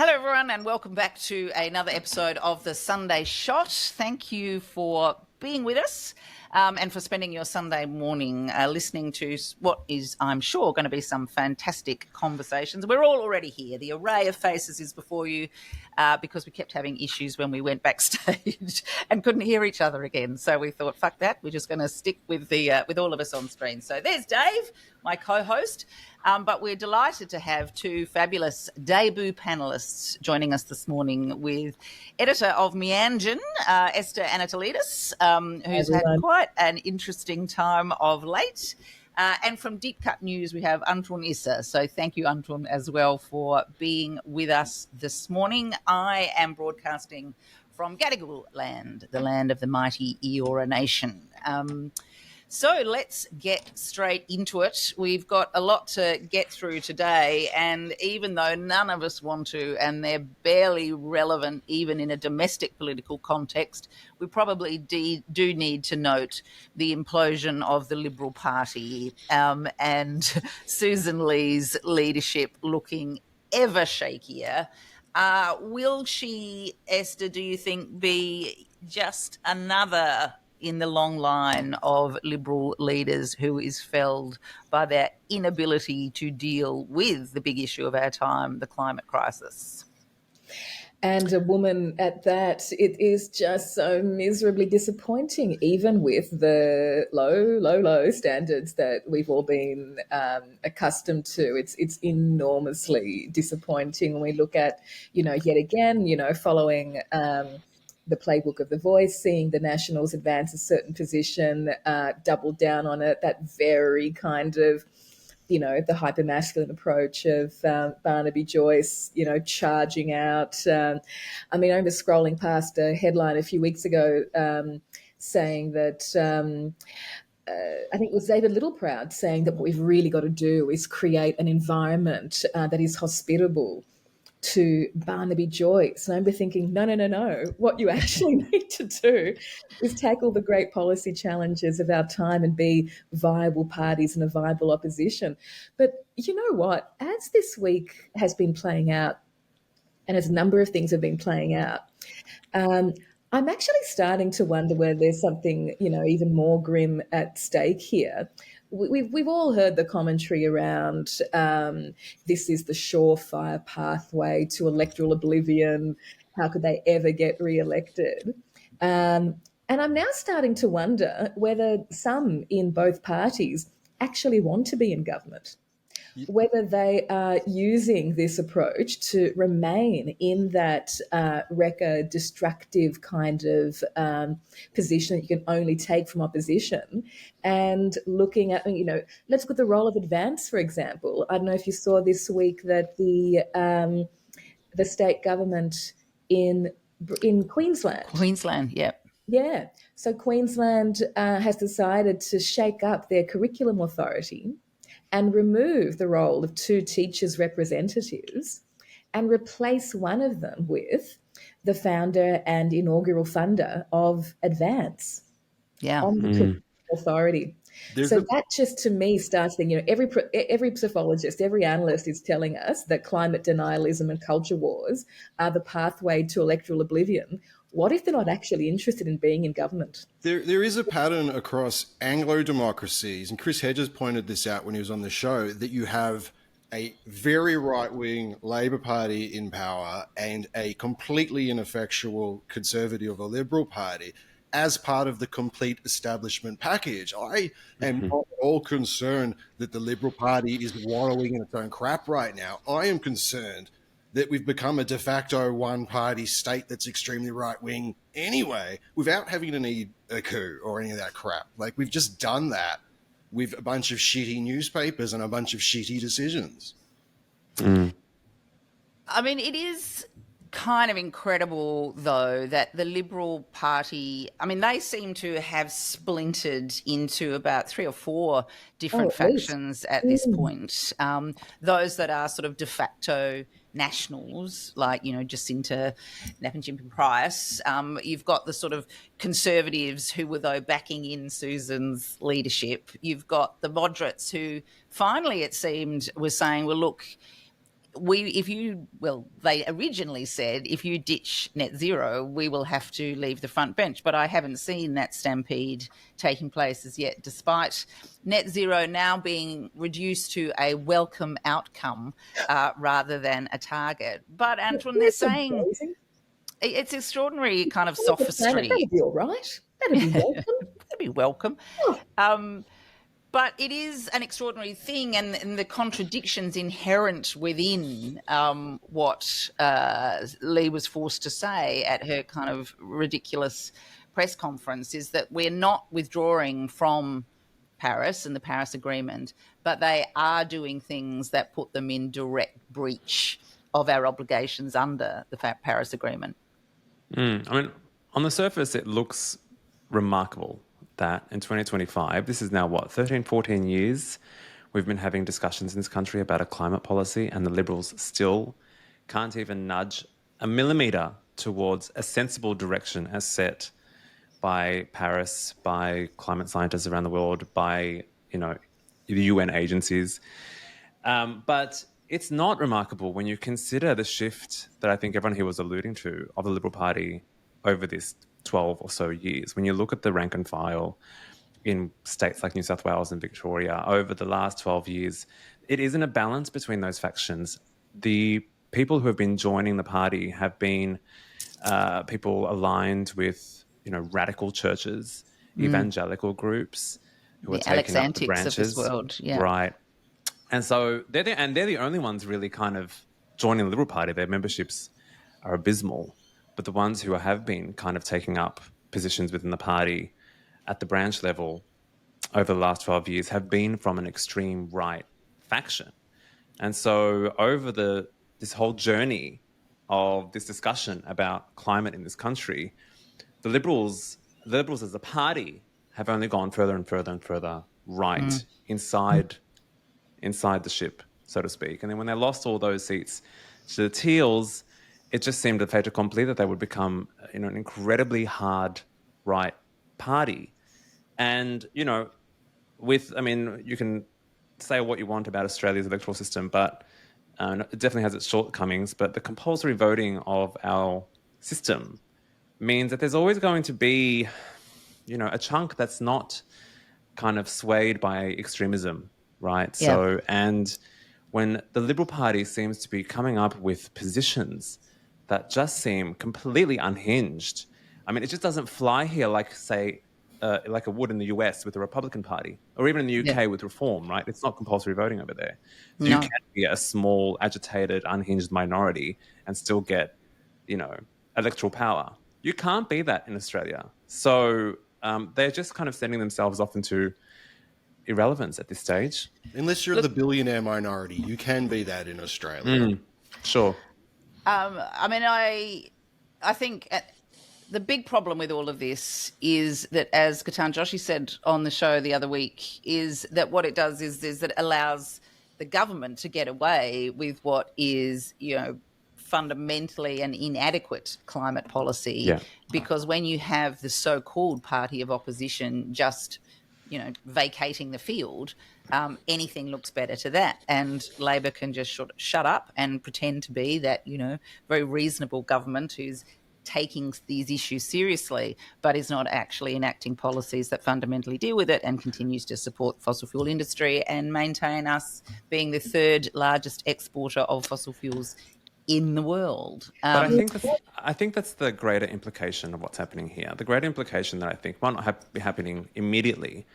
Hello, everyone, and welcome back to another episode of the Sunday Shot. Thank you for being with us and for spending your Sunday morning listening to what is, I'm sure, going to be some fantastic conversations. We're all already here. The array of faces is before you because we kept having issues when we went backstage and couldn't hear each other again. So we thought, fuck that, we're just going to stick with all of us on screen. So there's Dave, my co-host. But we're delighted to have two fabulous debut panellists joining us this morning with editor of Meanjin, Esther Anatolitis, who's had quite an interesting time of late. And from Deep Cut News, we have Antoun Issa. So thank you, Antoun, as well, for being with us this morning. I am broadcasting from Gadigal land, the land of the mighty Eora Nation. So let's get straight into it. We've got a lot to get through today, and even though none of us want to, and they're barely relevant even in a domestic political context, we probably do need to note the implosion of the Liberal Party and Susan Lee's leadership looking ever shakier. Will she, Esther, do you think, be just another in the long line of Liberal leaders who is felled by their inability to deal with the big issue of our time, the climate crisis? And a woman at that, it is just so miserably disappointing, even with the low standards that we've all been accustomed to. It's enormously disappointing when we look at, yet again, following the playbook of The Voice, seeing the Nationals advance a certain position, double down on it, that very kind of, the hyper-masculine approach of Barnaby Joyce, charging out. I remember scrolling past a headline a few weeks ago saying that, I think it was David Littleproud saying that what we've really got to do is create an environment that is hospitable to Barnaby Joyce. And I remember thinking, no. What you actually need to do is tackle the great policy challenges of our time and be viable parties and a viable opposition. But you know what? As this week has been playing out, and as a number of things have been playing out, I'm actually starting to wonder whether there's something, even more grim at stake here. We've all heard the commentary around this is the surefire pathway to electoral oblivion. How could they ever get re-elected? And I'm now starting to wonder whether some in both parties actually want to be in government, whether they are using this approach to remain in that wrecker, destructive kind of position that you can only take from opposition, and looking at, let's look at the role of Advance, for example. I don't know if you saw this week that the state government in Queensland. Yeah. So Queensland has decided to shake up their curriculum authority and remove the role of two teachers' representatives and replace one of them with the founder and inaugural funder of Advance on the curriculum authority. That just, to me, starts thinking, every psephologist, every analyst is telling us that climate denialism and culture wars are the pathway to electoral oblivion. What if they're not actually interested in being in government? There is a pattern across Anglo democracies, and Chris Hedges pointed this out when he was on the show, that you have a very right-wing Labor Party in power and a completely ineffectual Conservative or Liberal Party as part of the complete establishment package. I am not at all concerned that the Liberal Party is wallowing in its own crap right now. I am concerned that we've become a de facto one-party state that's extremely right-wing anyway, without having to need a coup or any of that crap. Like, we've just done that with a bunch of shitty newspapers and a bunch of shitty decisions. I mean, it is kind of incredible, though, that the Liberal Party, they seem to have splintered into about 3 or 4 different factions at this point. Those that are sort of de facto nationals, like, Jacinta Nappin-Price. You've got the sort of Conservatives who were, though, backing in Susan's leadership. You've got the moderates who finally, it seemed, were saying, well, look, they originally said if you ditch net zero, we will have to leave the front bench. But I haven't seen that stampede taking place as yet, despite net zero now being reduced to a welcome outcome rather than a target. But Antoun, they're saying amazing. it's extraordinary kind of The planet, sophistry. that'd be all right. That'd be welcome. That'd be welcome. Oh. But it is an extraordinary thing, and the contradictions inherent within what Lee was forced to say at her kind of ridiculous press conference is that we're not withdrawing from Paris and the Paris Agreement, but they are doing things that put them in direct breach of our obligations under the Paris Agreement. I mean, on the surface, it looks remarkable that in 2025, this is now 13, 14 years, we've been having discussions in this country about a climate policy, and the Liberals still can't even nudge a millimetre towards a sensible direction as set by Paris, by climate scientists around the world, by, the UN agencies. But it's not remarkable when you consider the shift that I think everyone here was alluding to of the Liberal Party over this 12 or so years. When you look at the rank and file in states like New South Wales and Victoria over the last 12 years, it isn't a balance between those factions. The people who have been joining the party have been people aligned with, radical churches, evangelical groups who are taking up the branches of this world, yeah. Right. And so they're the only ones really kind of joining the Liberal Party. Their memberships are abysmal. But the ones who have been kind of taking up positions within the party at the branch level over the last 12 years have been from an extreme right faction. And so over this whole journey of this discussion about climate in this country, the Liberals as a party have only gone further and further and further right inside the ship, so to speak. And then when they lost all those seats to the Teals, it just seemed a fait accompli that they would become, an incredibly hard right party. And, you can say what you want about Australia's electoral system, but it definitely has its shortcomings. But the compulsory voting of our system means that there's always going to be, a chunk that's not kind of swayed by extremism, right? Yeah. So, and when the Liberal Party seems to be coming up with positions that just seem completely unhinged. I mean, it just doesn't fly here like, say, like it would in the US with the Republican Party, or even in the UK with Reform, right? It's not compulsory voting over there. So you can be a small, agitated, unhinged minority and still get, electoral power. You can't be that in Australia. So they're just kind of sending themselves off into irrelevance at this stage. Unless you're the billionaire minority, you can be that in Australia. Sure. I think the big problem with all of this is that, as Ketan Joshi said on the show the other week, is that what it does is that it allows the government to get away with what is, fundamentally an inadequate climate policy. Yeah. Because when you have the so-called party of opposition just, vacating the field, anything looks better to that. And Labor can just shut up and pretend to be that, very reasonable government who's taking these issues seriously, but is not actually enacting policies that fundamentally deal with it and continues to support the fossil fuel industry and maintain us being the third largest exporter of fossil fuels in the world. But I think that's the greater implication of what's happening here. The greater implication that I think might not be happening immediately,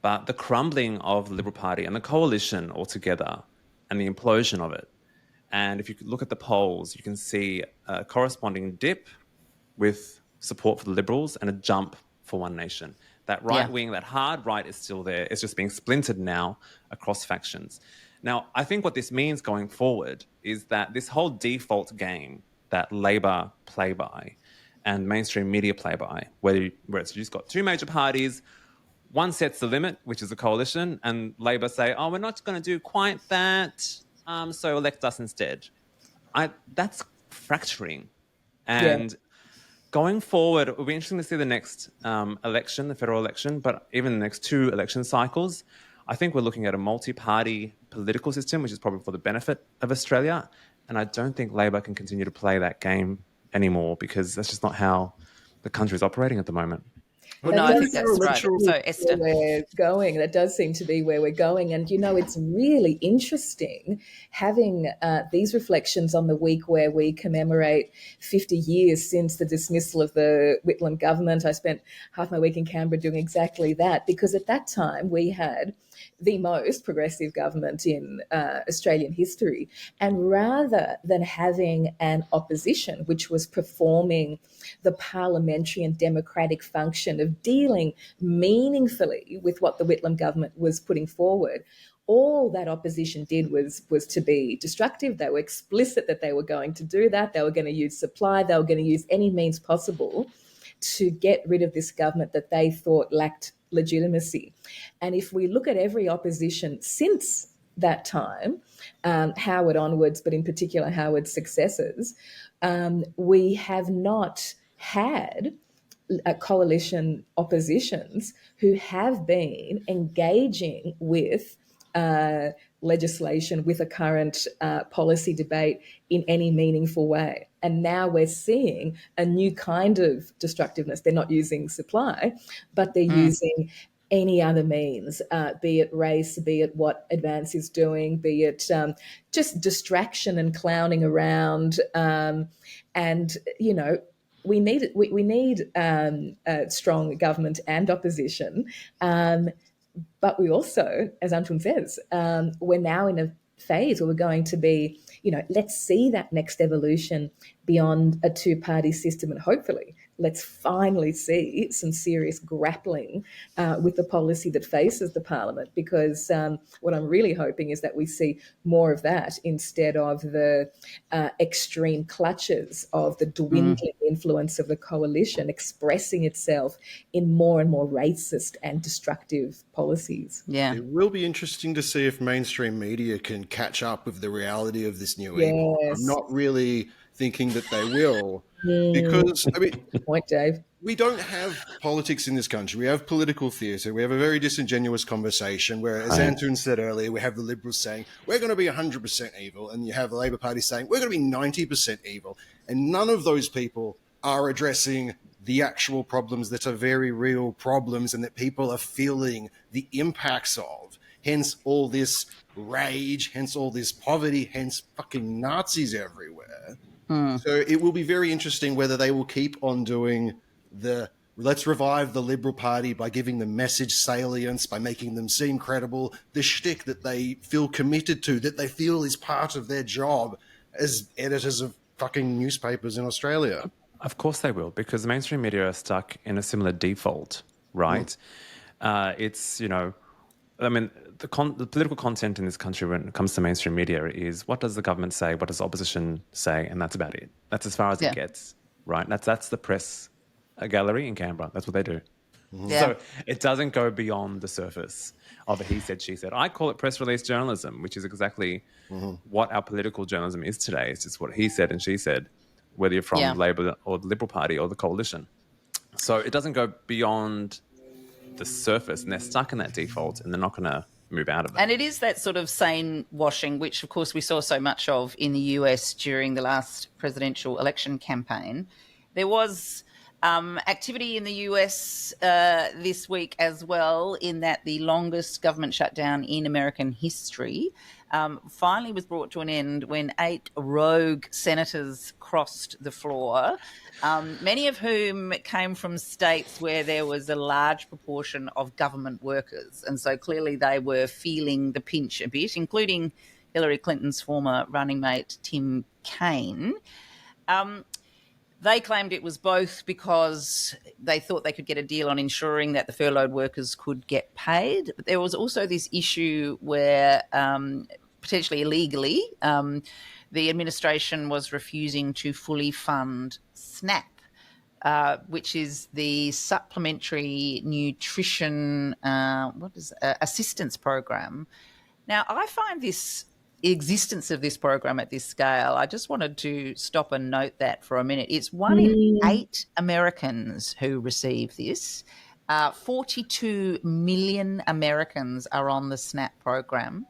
but the crumbling of the Liberal Party and the coalition altogether and the implosion of it. And if you look at the polls, you can see a corresponding dip with support for the Liberals and a jump for One Nation. That right wing, that hard right is still there. It's just being splintered now across factions. Now, I think what this means going forward is that this whole default game that Labor play by and mainstream media play by, where it's just got two major parties, one sets the limit, which is a coalition, and Labor say, oh, we're not going to do quite that, so elect us instead. That's fracturing. And going forward, it'll be interesting to see the next election, the federal election, but even the next two election cycles. I think we're looking at a multi-party political system, which is probably for the benefit of Australia. And I don't think Labor can continue to play that game anymore, because that's just not how the country is operating at the moment. Well, That no, I think does that's right. seem So, where Esther. we're going. That does seem to be where we're going. And, it's really interesting having these reflections on the week where we commemorate 50 years since the dismissal of the Whitlam government. I spent half my week in Canberra doing exactly that, because at that time we had the most progressive government in Australian history. And rather than having an opposition which was performing the parliamentary and democratic function of dealing meaningfully with what the Whitlam government was putting forward, all that opposition did was to be destructive. They were explicit that they were going to do that. They were going to use supply. They were going to use any means possible to get rid of this government that they thought lacked legitimacy. And if we look at every opposition since that time, Howard onwards, but in particular Howard's successors, we have not had coalition oppositions who have been engaging with legislation, with a current policy debate in any meaningful way. And now we're seeing a new kind of destructiveness. They're not using supply, but they're using any other means, be it race, be it what Advance is doing, be it just distraction and clowning around. We need a strong government and opposition. But we also, as Antoun says, we're now in a phase where we're going to be, let's see that next evolution beyond a two-party system, and hopefully let's finally see some serious grappling with the policy that faces the parliament, because what I'm really hoping is that we see more of that instead of the extreme clutches of the dwindling influence of the coalition expressing itself in more and more racist and destructive policies. Yeah. It will be interesting to see if mainstream media can catch up with the reality of this new evil. Yes. I'm not really thinking that they will, because, Good point, Dave. we don't have politics in this country. We have political theatre. We have a very disingenuous conversation where, as Antoun said earlier, we have the Liberals saying, we're going to be 100% evil. And you have the Labor Party saying, we're going to be 90% evil. And none of those people are addressing the actual problems that are very real problems and that people are feeling the impacts of. Hence all this rage, hence all this poverty, hence fucking Nazis everywhere. So it will be very interesting whether they will keep on doing the let's revive the Liberal Party by giving them message salience, by making them seem credible, the shtick that they feel committed to, that they feel is part of their job as editors of fucking newspapers in Australia. Of course they will, because the mainstream media are stuck in a similar default, right? It's, the political content in this country when it comes to mainstream media is what does the government say, what does the opposition say, and that's about it. That's as far as it gets, right? That's the press gallery in Canberra. That's what they do. Yeah. So it doesn't go beyond the surface of a he said, she said. I call it press release journalism, which is exactly what our political journalism is today. It's just what he said and she said, whether you're from Labor or the Liberal Party or the coalition. So it doesn't go beyond the surface, and they're stuck in that default, and they're not going to move out of it. And it is that sort of sane washing, which, of course, we saw so much of in the US during the last presidential election campaign. There was activity in the US this week as well, in that the longest government shutdown in American history finally was brought to an end when 8 rogue senators crossed the floor, many of whom came from states where there was a large proportion of government workers. And so clearly they were feeling the pinch a bit, including Hillary Clinton's former running mate, Tim Kaine. They claimed it was both because they thought they could get a deal on ensuring that the furloughed workers could get paid. But there was also this issue where, potentially illegally, the administration was refusing to fully fund SNAP, which is the Supplementary Nutrition Assistance Program. Now, I find this existence of this program at this scale, I just wanted to stop and note that for a minute. It's 1 in 8 Americans who receive this, 42 million Americans are on the SNAP program,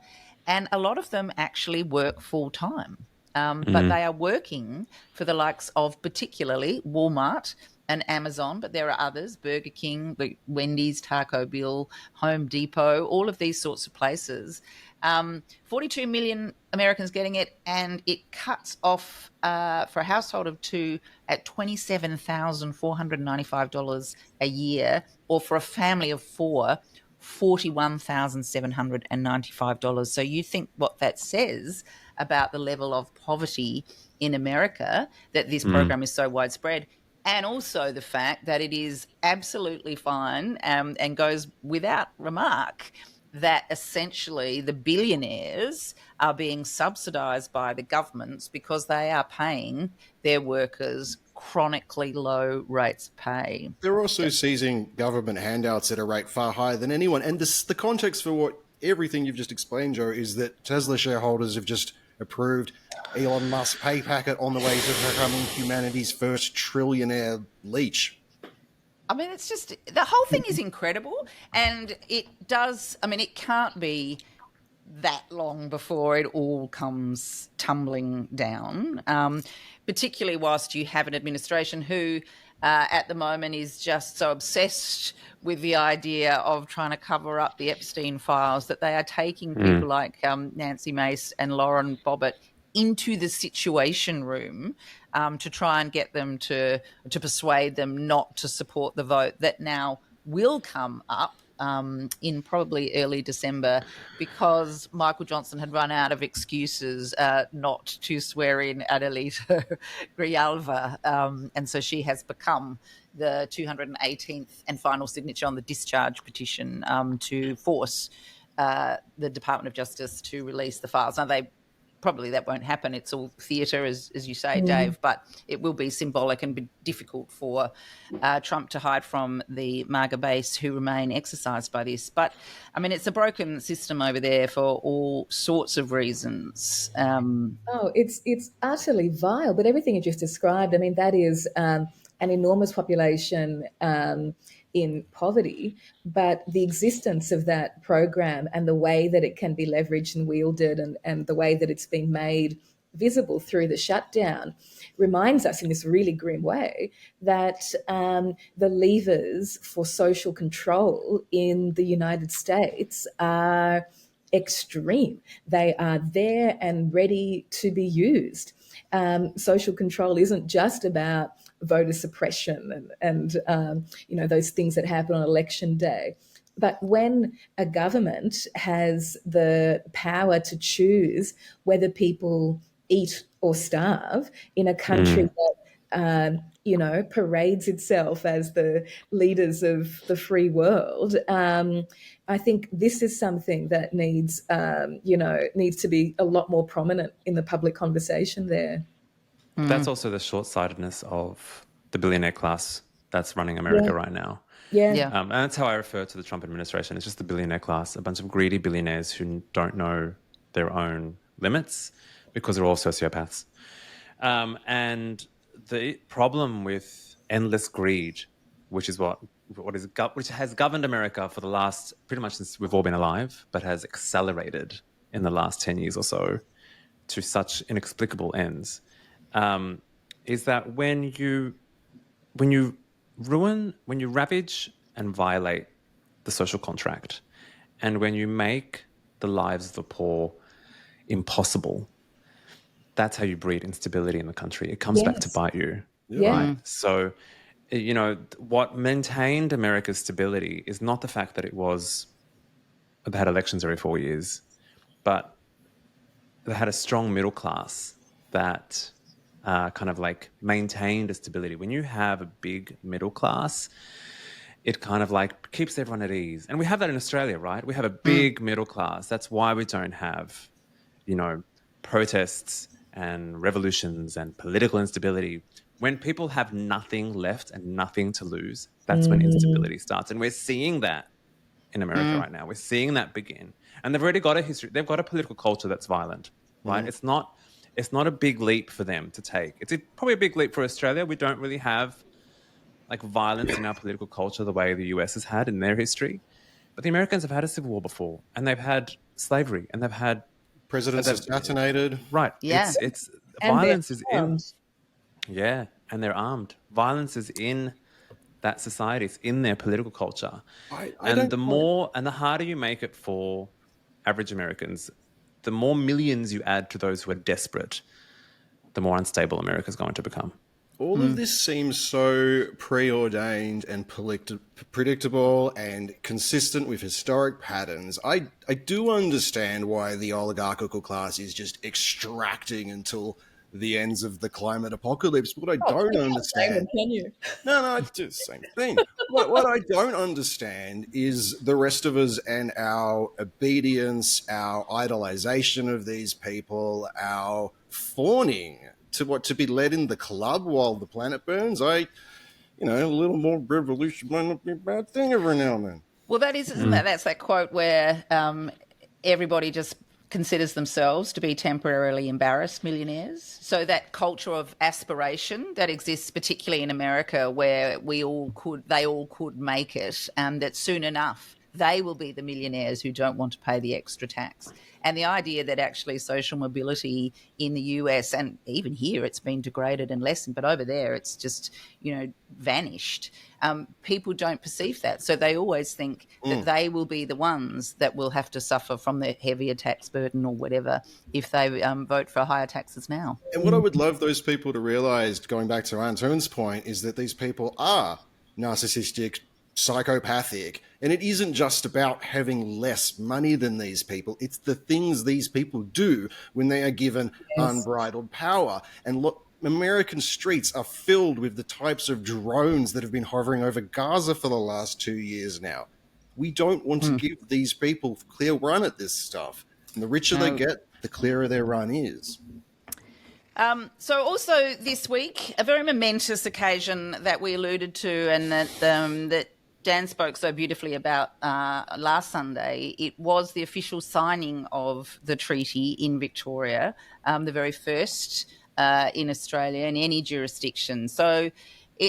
and a lot of them actually work full time. But they are working for the likes of particularly Walmart and Amazon, but there are others, Burger King, Wendy's, Taco Bell, Home Depot, all of these sorts of places. 42 million Americans getting it, and it cuts off for a household of two at $27,495 a year, or for a family of four, $41,795. So you think what that says about the level of poverty in America, that this program is so widespread, and also the fact that it is absolutely fine and goes without remark that essentially the billionaires are being subsidised by the governments because they are paying their workers chronically low rates of pay. They're also seizing government handouts at a rate far higher than anyone. And the context for what everything you've just explained, Joe, is that Tesla shareholders have just approved Elon Musk's pay packet on the way to becoming humanity's first trillionaire leech. I mean, it's just, the whole thing is incredible, and it can't be that long before it all comes tumbling down, particularly whilst you have an administration who at the moment is just so obsessed with the idea of trying to cover up the Epstein files that they are taking people like Nancy Mace and Lauren Bobbitt into the Situation Room to try and get them to persuade them not to support the vote that now will come up in probably early December, because Michael Johnson had run out of excuses not to swear in Adelita Grijalva, and so she has become the 218th and final signature on the discharge petition to force the Department of Justice to release the files. Now, that won't happen. It's all theatre, as you say, Dave, but it will be symbolic and be difficult for Trump to hide from the MAGA base who remain exercised by this. But, I mean, it's a broken system over there for all sorts of reasons. It's utterly vile, but everything you just described, I mean, that is an enormous population in poverty, but the existence of that program and the way that it can be leveraged and wielded and the way that it's been made visible through the shutdown reminds us in this really grim way that the levers for social control in the United States are extreme. They are there and ready to be used. Social control isn't just about voter suppression and those things that happen on election day. But when a government has the power to choose whether people eat or starve in a country that parades itself as the leaders of the free world, I think this is something that needs to be a lot more prominent in the public conversation there. That's also the short-sightedness of the billionaire class that's running America right now. Yeah. And that's how I refer to the Trump administration. It's just the billionaire class, a bunch of greedy billionaires who don't know their own limits because they're all sociopaths. And the problem with endless greed, which has governed America for the last, pretty much since we've all been alive, but has accelerated in the last 10 years or so to such inexplicable ends, is that when you ravage and violate the social contract, and when you make the lives of the poor impossible, that's how you breed instability in the country. It comes back to bite you. Yeah. Right? So, what maintained America's stability is not the fact that they had elections every 4 years, but they had a strong middle class that kind of like maintained a stability. When you have a big middle class, it kind of like keeps everyone at ease. And we have that in Australia, right? We have a big middle class. That's why we don't have, protests and revolutions and political instability. When people have nothing left and nothing to lose, that's when instability starts. And we're seeing that in America right now. We're seeing that begin. And they've already got a history. They've got a political culture that's violent, right? It's not a big leap for them to take. It's probably a big leap for Australia. We don't really have like violence in our political culture the way the US has had in their history. But the Americans have had a civil war before, and they've had slavery, and they've had Presidents assassinated. right. Yeah. It's And they're violence is in armed. and they're armed. Violence is in that society. It's in their political culture. I And don't the more and the harder you make it for average Americans, the more millions you add to those who are desperate, the more unstable America's going to become. All of this seems so preordained and predictable and consistent with historic patterns. I do understand why the oligarchical class is just extracting until the ends of the climate apocalypse. What I don't understand... Damon, can you? No, it's just the same thing. What I don't understand is the rest of us and our obedience, our idolization of these people, our fawning to be led in the club while the planet burns. A little more revolution might not be a bad thing every now and then. Well, that's that quote where everybody just considers themselves to be temporarily embarrassed millionaires. So that culture of aspiration that exists particularly in America, where they all could make it, and that soon enough they will be the millionaires who don't want to pay the extra tax. And the idea that actually social mobility in the US, and even here it's been degraded and lessened, but over there it's just, vanished. People don't perceive that. So they always think that they will be the ones that will have to suffer from the heavier tax burden or whatever if they vote for higher taxes now. And what I would love those people to realise, going back to Antoun's point, is that these people are narcissistic, psychopathic, and it isn't just about having less money than these people. It's the things these people do when they are given unbridled power. And look, American streets are filled with the types of drones that have been hovering over Gaza for the last 2 years now. We don't want to give these people clear run at this stuff. And the richer they get, the clearer their run is. So also this week, a very momentous occasion that we alluded to and that Dan spoke so beautifully about last Sunday. It was the official signing of the treaty in Victoria, the very first in Australia in any jurisdiction. So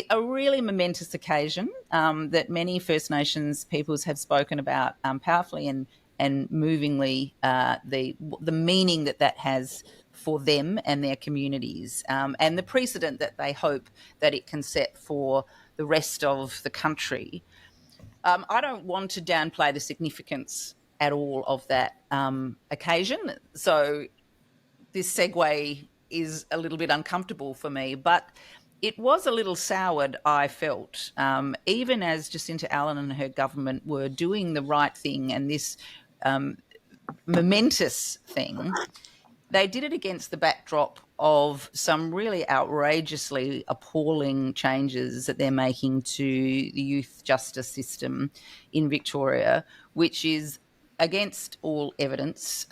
a really momentous occasion that many First Nations peoples have spoken about powerfully and movingly, the meaning that has for them and their communities, and the precedent that they hope that it can set for the rest of the country. I don't want to downplay the significance at all of that occasion. So this segue is a little bit uncomfortable for me, but it was a little soured, I felt, even as Jacinta Allen and her government were doing the right thing and this momentous thing. They did it against the backdrop of some really outrageously appalling changes that they're making to the youth justice system in Victoria, which is against all evidence.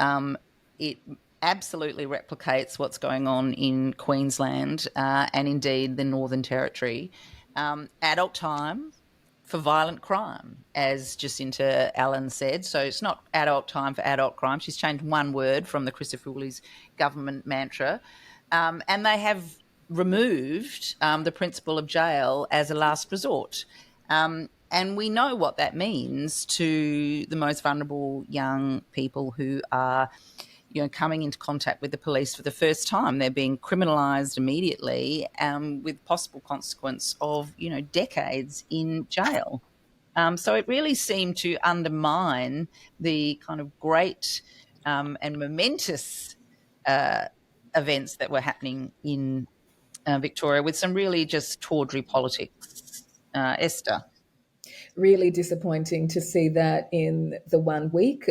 It absolutely replicates what's going on in Queensland and indeed the Northern Territory. Adult time for violent crime, as Jacinta Allen said. So it's not adult time for adult crime. She's changed one word from the Christopher Woolley's government mantra. And they have removed the principle of jail as a last resort. And we know what that means to the most vulnerable young people who are, coming into contact with the police for the first time. They're being criminalised immediately with possible consequence of, decades in jail. So it really seemed to undermine the kind of great and momentous events that were happening in Victoria with some really just tawdry politics. Esther? Really disappointing to see that in the 1 week.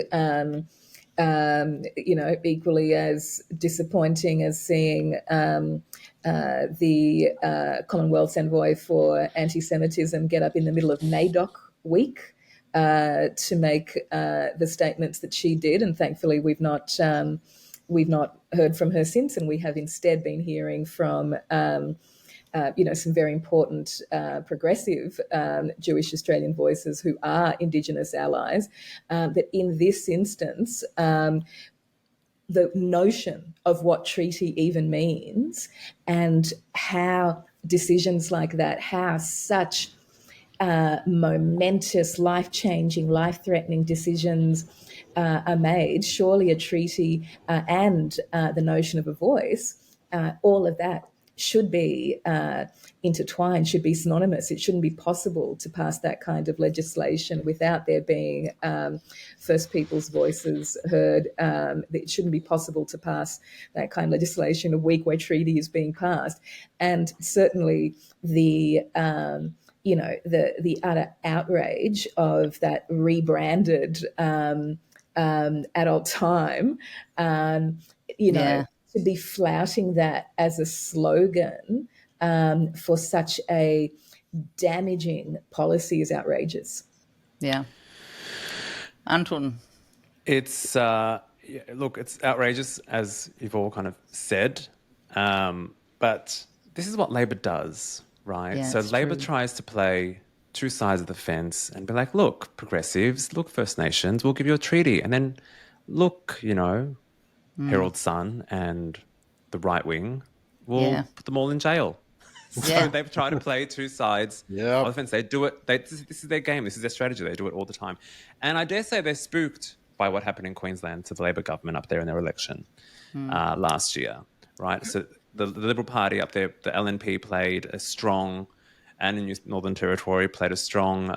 Equally as disappointing as seeing the Commonwealth's envoy for anti-Semitism get up in the middle of NAIDOC week to make the statements that she did, and thankfully we've not heard from her since, and we have instead been hearing from some very important progressive Jewish Australian voices who are Indigenous allies, that in this instance, the notion of what treaty even means and how decisions like that, how such momentous, life-changing, life-threatening decisions are made, surely a treaty and the notion of a voice, all of that should be intertwined, should be synonymous. It shouldn't be possible to pass that kind of legislation without there being First Peoples' voices heard. It shouldn't be possible to pass that kind of legislation a week where treaty is being passed. And certainly the utter outrage of that rebranded adult time, to be flouting that as a slogan for such a damaging policy is outrageous. Yeah. Antoun. It's look, it's outrageous, as you've all kind of said, but this is what Labor does, right? Yeah, so it's Labor true. tries to play two sides of the fence and be like, look, progressives, look, First Nations, we'll give you a treaty, and then look, Herald Sun and the right wing, we'll put them all in jail. So they've tried to play two sides of the fence. They do it. This is their game. This is their strategy. They do it all the time. And I dare say they're spooked by what happened in Queensland to the Labor government up there in their election last year, right? So the Liberal Party up there, the LNP played a strong, and in Northern Territory played a strong,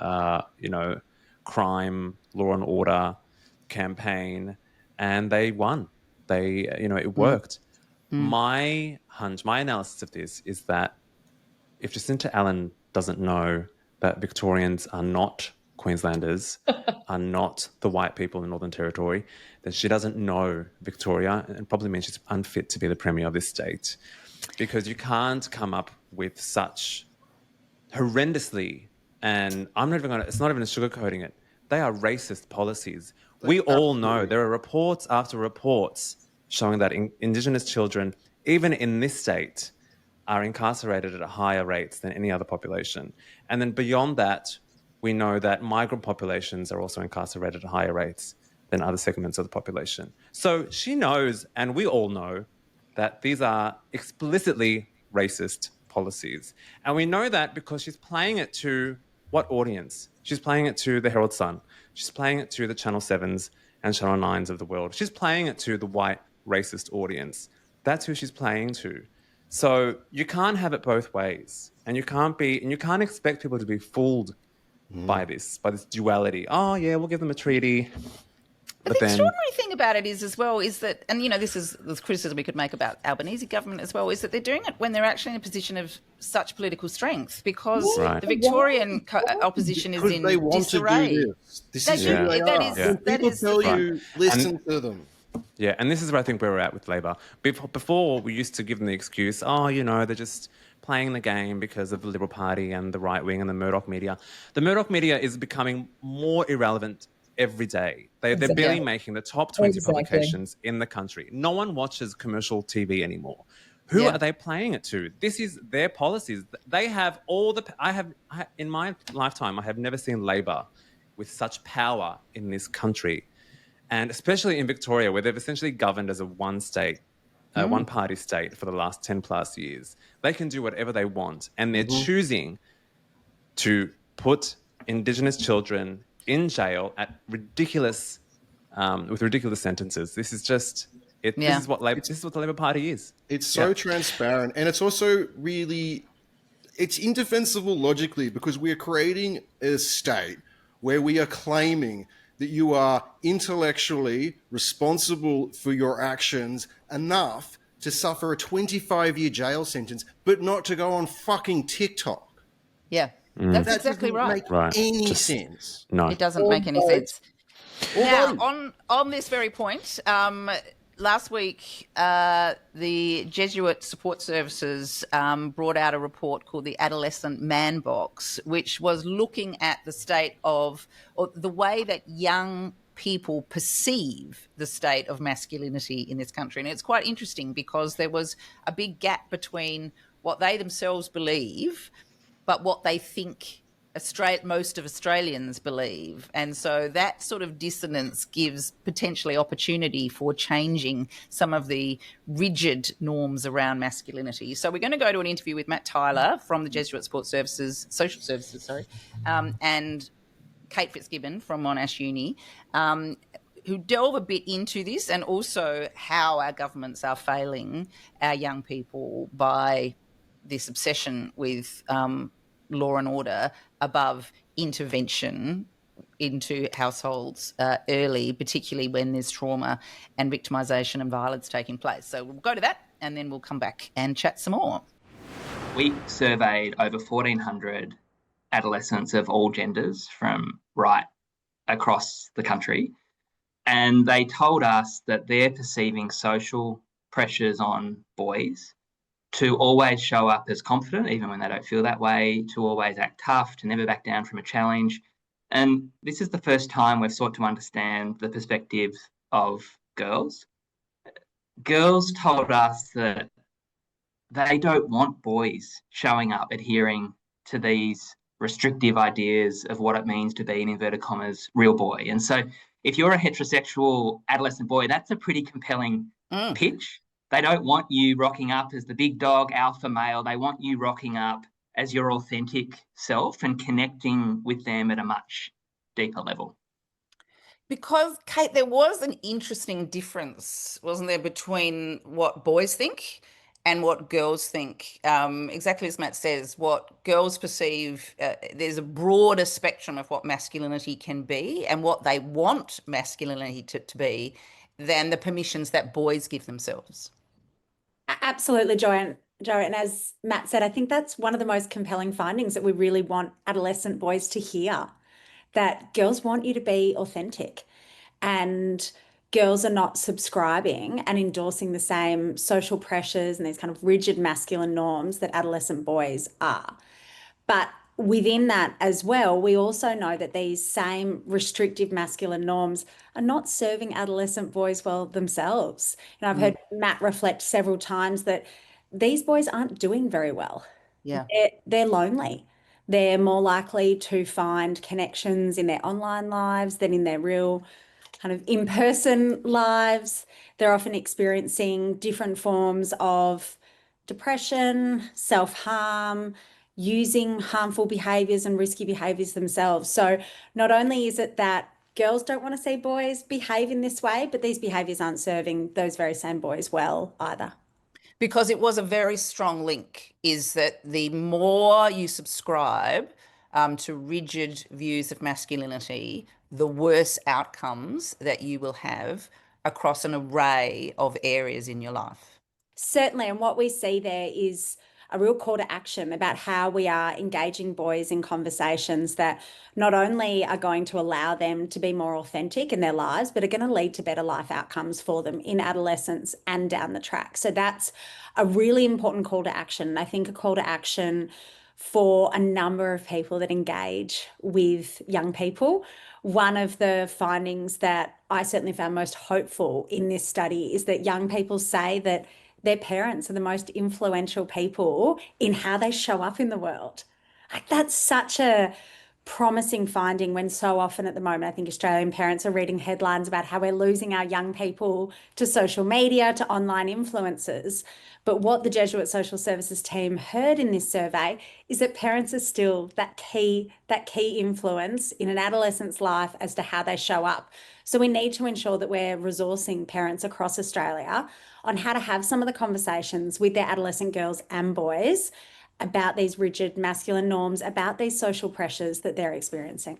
crime, law and order campaign, and they won. It worked. My hunch, my analysis of this is that if Jacinta Allen doesn't know that Victorians are not Queenslanders, are not the white people in Northern Territory, then she doesn't know Victoria, and probably means she's unfit to be the Premier of this state. Because you can't come up with such horrendously, and it's not even sugarcoating it, they are racist policies. We all know there are reports after reports showing that Indigenous children, even in this state, are incarcerated at higher rates than any other population. And then beyond that, we know that migrant populations are also incarcerated at higher rates than other segments of the population. So she knows, and we all know, that these are explicitly racist policies. And we know that because she's playing it to what audience? She's playing it to the Herald Sun. She's playing it to the Channel 7s and Channel 9s of the world. She's playing it to the white racist audience. That's who she's playing to. So you can't have it both ways, and you can't expect people to be fooled by this duality. Oh yeah, we'll give them a treaty. But the extraordinary thing about it is that, and this is the criticism we could make about Albanese government as well, is that they're doing it when they're actually in a position of such political strength, because the Victorian opposition is in disarray. To do this. This is who they are. People tell you, listen to them. Yeah, and this is where I think we're at with Labor. Before, we used to give them the excuse, they're just playing the game because of the Liberal Party and the right wing and the Murdoch media. The Murdoch media is becoming more irrelevant every day. They're barely making the top 20 publications in the country. No one watches commercial TV anymore. Who are they playing it to? This is their policies. They have all the... in my lifetime, I have never seen Labor with such power in this country. And especially in Victoria, where they've essentially governed as a one-party state for the last 10 plus years. They can do whatever they want. And they're choosing to put Indigenous children in jail at with ridiculous sentences. This is just... This is what the Labor Party is. It's so transparent, and it's also really... It's indefensible logically, because we are creating a state where we are claiming that you are intellectually responsible for your actions enough to suffer a 25-year jail sentence, but not to go on fucking TikTok. Yeah, that's exactly right. That doesn't make any sense. No. It doesn't make any sense. Now, on this very point, last week, the Jesuit Support Services brought out a report called the Adolescent Man Box, which was looking at the state of, or the way that young people perceive the state of masculinity in this country. And it's quite interesting because there was a big gap between what they themselves believe, but what they think most of Australians believe. And so that sort of dissonance gives potentially opportunity for changing some of the rigid norms around masculinity. So we're going to go to an interview with Matt Tyler from the Jesuit Social Services, and Kate Fitz-Gibbons from Monash Uni, who delve a bit into this, and also how our governments are failing our young people by this obsession with law and order above intervention into households early, particularly when there's trauma and victimisation and violence taking place. So we'll go to that, and then we'll come back and chat some more. We surveyed over 1,400 adolescents of all genders from right across the country, and they told us that they're perceiving social pressures on boys to always show up as confident, even when they don't feel that way, to always act tough, to never back down from a challenge. And this is the first time we've sought to understand the perspective of girls. Girls told us that they don't want boys showing up adhering to these restrictive ideas of what it means to be, in inverted commas, real boy. And so if you're a heterosexual adolescent boy, that's a pretty compelling pitch. They don't want you rocking up as the big dog alpha male. They want you rocking up as your authentic self and connecting with them at a much deeper level. Because, Kate, there was an interesting difference, wasn't there, between what boys think and what girls think. Exactly as Matt says, what girls perceive, there's a broader spectrum of what masculinity can be and what they want masculinity to be than the permissions that boys give themselves. Absolutely, Joe. And as Matt said, I think that's one of the most compelling findings that we really want adolescent boys to hear, that girls want you to be authentic, and girls are not subscribing and endorsing the same social pressures and these kind of rigid masculine norms that adolescent boys are. But within that as well, we also know that these same restrictive masculine norms are not serving adolescent boys well themselves. And I've heard Matt reflect several times that these boys aren't doing very well. Yeah. They're lonely. They're more likely to find connections in their online lives than in their real kind of in-person lives. They're often experiencing different forms of depression, self-harm, using harmful behaviors and risky behaviors themselves. So not only is it that girls don't want to see boys behave in this way, but these behaviors aren't serving those very same boys well either. Because it was a very strong link, is that the more you subscribe to rigid views of masculinity, the worse outcomes that you will have across an array of areas in your life. Certainly. And what we see there is a real call to action about how we are engaging boys in conversations that not only are going to allow them to be more authentic in their lives, but are going to lead to better life outcomes for them in adolescence and down the track. So that's a really important call to action. I think a call to action for a number of people that engage with young people. One of the findings that I certainly found most hopeful in this study is that young people say that their parents are the most influential people in how they show up in the world. Like, that's such a promising finding, when so often at the moment, I think Australian parents are reading headlines about how we're losing our young people to social media, to online influencers. But what the Jesuit Social Services team heard in this survey is that parents are still that key influence in an adolescent's life as to how they show up. So we need to ensure that we're resourcing parents across Australia on how to have some of the conversations with their adolescent girls and boys about these rigid masculine norms, about these social pressures that they're experiencing.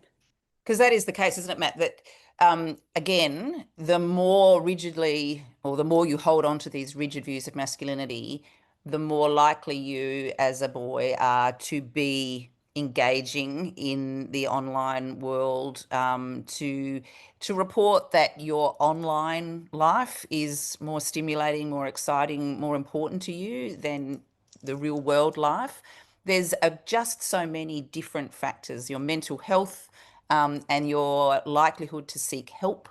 Because that is the case, isn't it, Matt? That, again, the more rigidly, or the more you hold on to these rigid views of masculinity, the more likely you as a boy are to be engaging in the online world, to report that your online life is more stimulating, more exciting, more important to you than the real world life. There's just so many different factors, your mental health, and your likelihood to seek help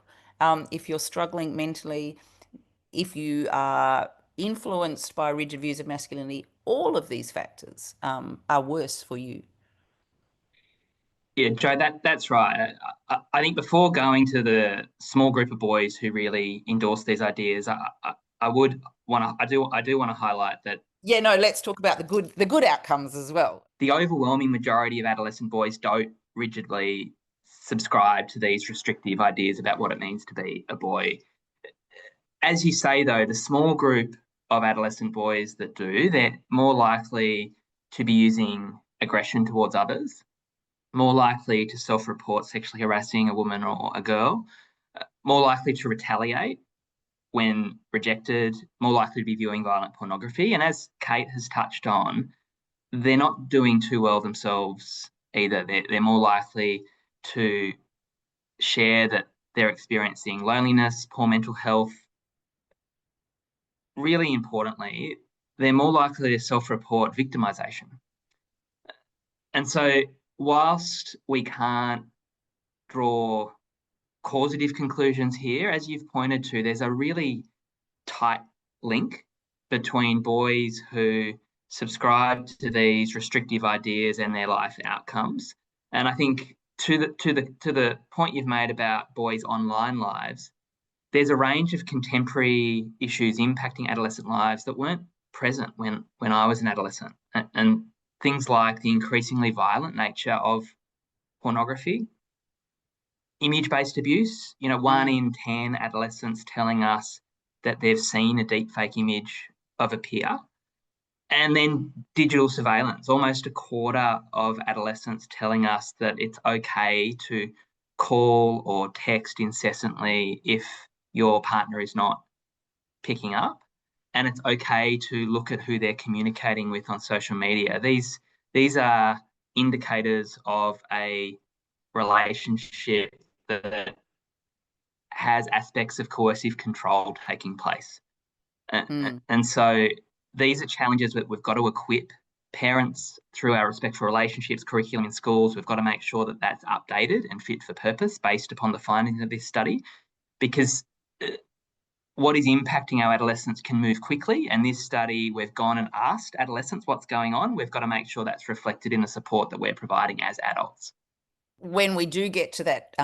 if you're struggling mentally, if you are influenced by rigid views of masculinity. All of these factors are worse for you. Yeah, Joe, that's right. I think before going to the small group of boys who really endorse these ideas, I would want to I do want to highlight that Yeah, no, let's talk about the good outcomes as well. the overwhelming majority of adolescent boys don't rigidly subscribe to these restrictive ideas about what it means to be a boy. As you say, though, the small group of adolescent boys that do, they're more likely to be using aggression towards others, more likely to self-report sexually harassing a woman or a girl, more likely to retaliate when rejected, more likely to be viewing violent pornography. And as Kate has touched on, they're not doing too well themselves either. They're more likely to share that they're experiencing loneliness, poor mental health. Really importantly, they're more likely to self-report victimization. And so whilst we can't draw causative conclusions here, as you've pointed to, there's a really tight link between boys who subscribe to these restrictive ideas and their life outcomes. And I think to the point you've made about boys' online lives, there's a range of contemporary issues impacting adolescent lives that weren't present when I was an adolescent. And things like the increasingly violent nature of pornography, image-based abuse. 1 in 10 adolescents telling us that they've seen a deepfake image of a peer. And then digital surveillance, almost a quarter of adolescents telling us that it's okay to call or text incessantly if your partner is not picking up. And it's okay to look at who they're communicating with on social media. These are indicators of a relationship that has aspects of coercive control taking place. And so these are challenges that we've got to equip parents through our respectful relationships curriculum in schools. We've got to make sure that that's updated and fit for purpose based upon the findings of this study, because what is impacting our adolescents can move quickly. And this study, we've gone and asked adolescents what's going on. We've got to make sure that's reflected in the support that we're providing as adults. When we do get to that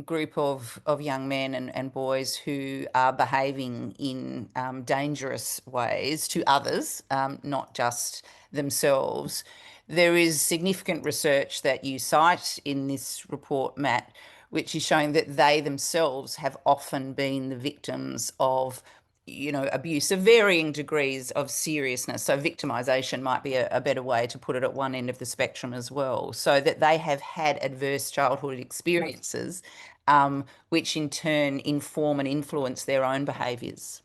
group of young men and boys who are behaving in dangerous ways to others, not just themselves, there is significant research that you cite in this report, Matt, which is showing that they themselves have often been the victims of abuse of varying degrees of seriousness. So victimization might be a better way to put it at one end of the spectrum as well. So that they have had adverse childhood experiences, which in turn inform and influence their own behaviours.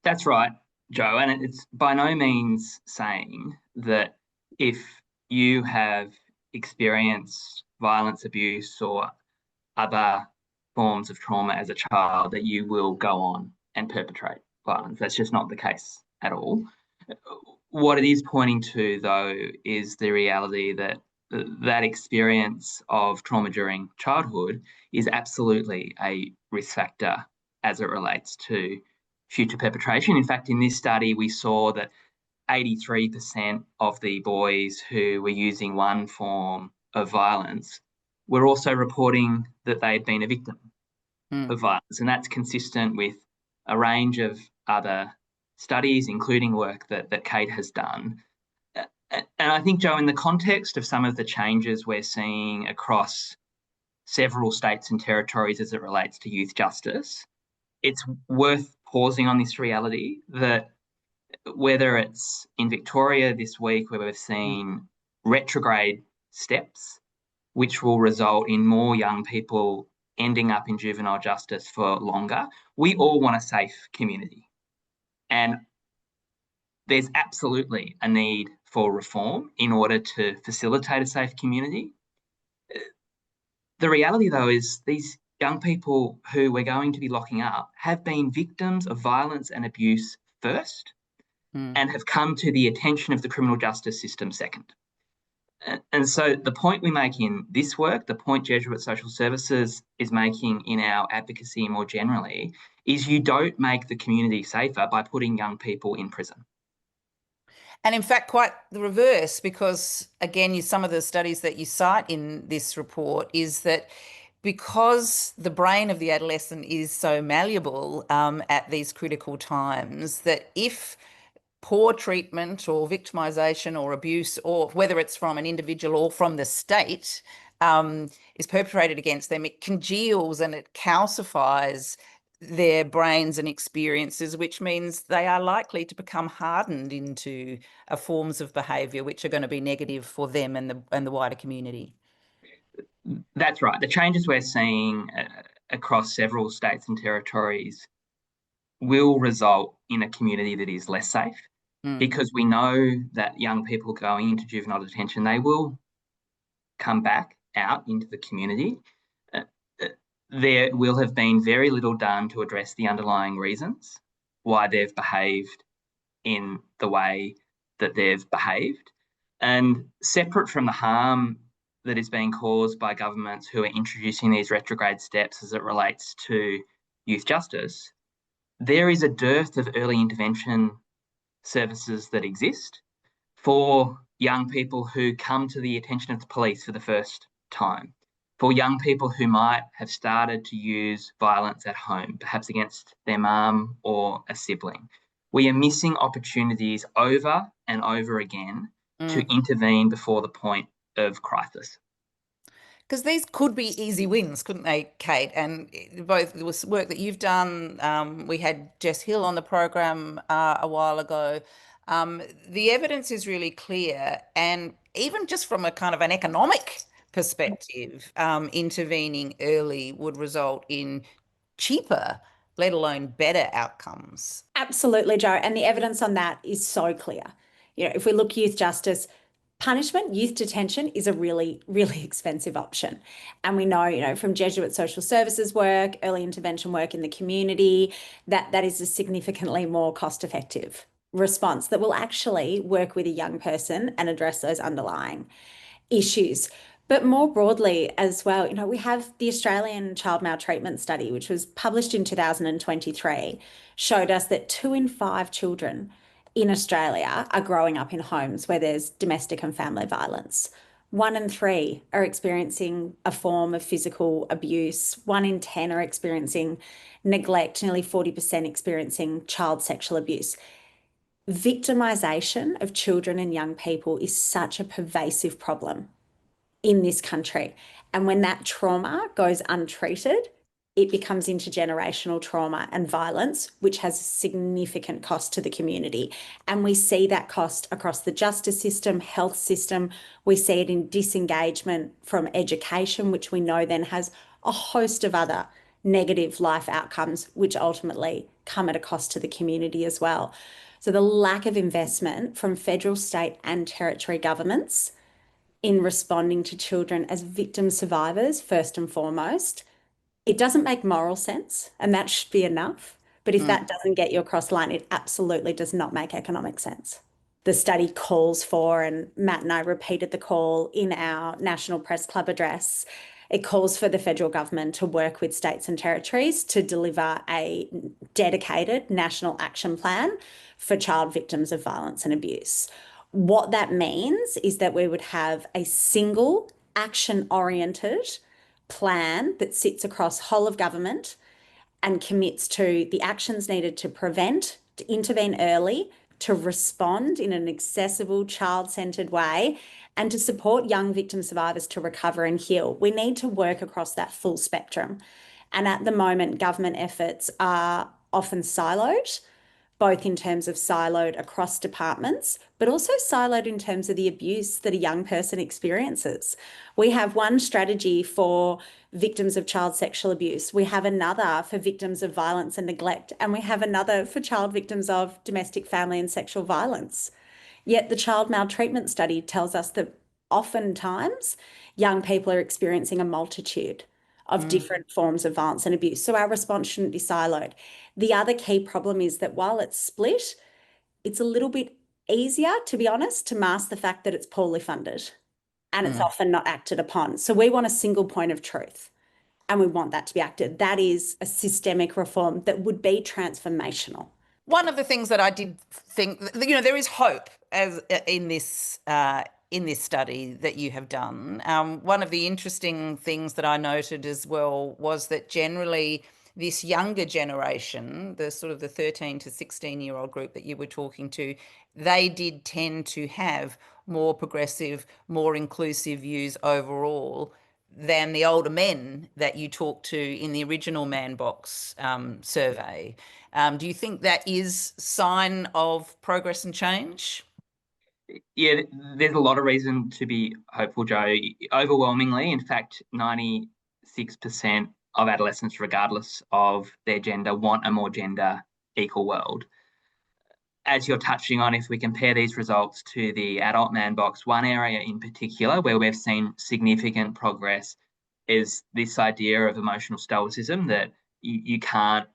That's right, Joe. And it's by no means saying that if you have experienced violence, abuse, or other forms of trauma as a child that you will go on and perpetrate violence. That's just not the case at all. What it is pointing to, though, is the reality that that experience of trauma during childhood is absolutely a risk factor as it relates to future perpetration. In fact, in this study, we saw that 83% of the boys who were using one form of violence were also reporting that they had been a victim of violence. And that's consistent with a range of other studies, including work that Kate has done. And I think, Joe, in the context of some of the changes we're seeing across several states and territories as it relates to youth justice, it's worth pausing on this reality that whether it's in Victoria this week where we've seen retrograde steps, which will result in more young people ending up in juvenile justice for longer. We all want a safe community. And there's absolutely a need for reform in order to facilitate a safe community. The reality, though, is these young people who we're going to be locking up have been victims of violence and abuse first and have come to the attention of the criminal justice system second. And so the point we make in this work, the point Jesuit Social Services is making in our advocacy more generally, is you don't make the community safer by putting young people in prison. And in fact, quite the reverse, because again, some of the studies that you cite in this report is that because the brain of the adolescent is so malleable at these critical times, that if poor treatment or victimization or abuse, or whether it's from an individual or from the state, is perpetrated against them, it congeals and it calcifies their brains and experiences, which means they are likely to become hardened into forms of behaviour which are going to be negative for them and the wider community. That's right. The changes we're seeing across several states and territories will result in a community that is less safe, because we know that young people going into juvenile detention, they will come back out into the community. There will have been very little done to address the underlying reasons why they've behaved in the way that they've behaved. And separate from the harm that is being caused by governments who are introducing these retrograde steps as it relates to youth justice, there is a dearth of early intervention services that exist for young people who come to the attention of the police for the first time, for young people who might have started to use violence at home, perhaps against their mum or a sibling. We are missing opportunities over and over again to intervene before the point of crisis. Because these could be easy wins, couldn't they, Kate? And both the work that you've done, we had Jess Hill on the program a while ago. The evidence is really clear, and even just from a kind of an economic perspective, intervening early would result in cheaper, let alone better outcomes. Absolutely, Jo. And the evidence on that is so clear. If we look youth justice, punishment, youth detention is a really, really expensive option. And we know, from Jesuit social services work, early intervention work in the community, that is a significantly more cost-effective response that will actually work with a young person and address those underlying issues. But more broadly as well, we have the Australian Child Maltreatment Study, which was published in 2023, showed us that 2 in 5 children in Australia are growing up in homes where there's domestic and family violence. 1 in 3 are experiencing a form of physical abuse. 1 in 10 are experiencing neglect, nearly 40% experiencing child sexual abuse. Victimisation of children and young people is such a pervasive problem in this country. And when that trauma goes untreated, it becomes intergenerational trauma and violence, which has a significant cost to the community. And we see that cost across the justice system, health system. We see it in disengagement from education, which we know then has a host of other negative life outcomes, which ultimately come at a cost to the community as well. So the lack of investment from federal, state and territory governments in responding to children as victim survivors, first and foremost, it doesn't make moral sense, and that should be enough. But if that doesn't get you across the line, it absolutely does not make economic sense. The study calls for, and Matt and I repeated the call in our National Press Club address, it calls for the federal government to work with states and territories to deliver a dedicated national action plan for child victims of violence and abuse. What that means is that we would have a single action-oriented plan that sits across whole of government and commits to the actions needed to prevent, to intervene early, to respond in an accessible, child-centred way, and to support young victim survivors to recover and heal. We need to work across that full spectrum. And at the moment, government efforts are often siloed, both in terms of siloed across departments, but also siloed in terms of the abuse that a young person experiences. We have one strategy for victims of child sexual abuse. We have another for victims of violence and neglect, and we have another for child victims of domestic, family and sexual violence. Yet the child maltreatment study tells us that oftentimes young people are experiencing a multitude of different forms of violence and abuse. So our response shouldn't be siloed. The other key problem is that while it's split, it's a little bit easier, to be honest, to mask the fact that it's poorly funded and it's often not acted upon. So we want a single point of truth and we want that to be acted. That is a systemic reform that would be transformational One of the things that I did think, there is hope as in this study that you have done. One of the interesting things that I noted as well was that generally this younger generation, the sort of the 13 to 16-year-old group that you were talking to, they did tend to have more progressive, more inclusive views overall than the older men that you talked to in the original Man Box survey. Do you think that is sign of progress and change? Yeah, there's a lot of reason to be hopeful, Joe. Overwhelmingly, in fact, 96% of adolescents, regardless of their gender, want a more gender equal world. As you're touching on, if we compare these results to the adult man box, one area in particular where we've seen significant progress is this idea of emotional stoicism, that you can't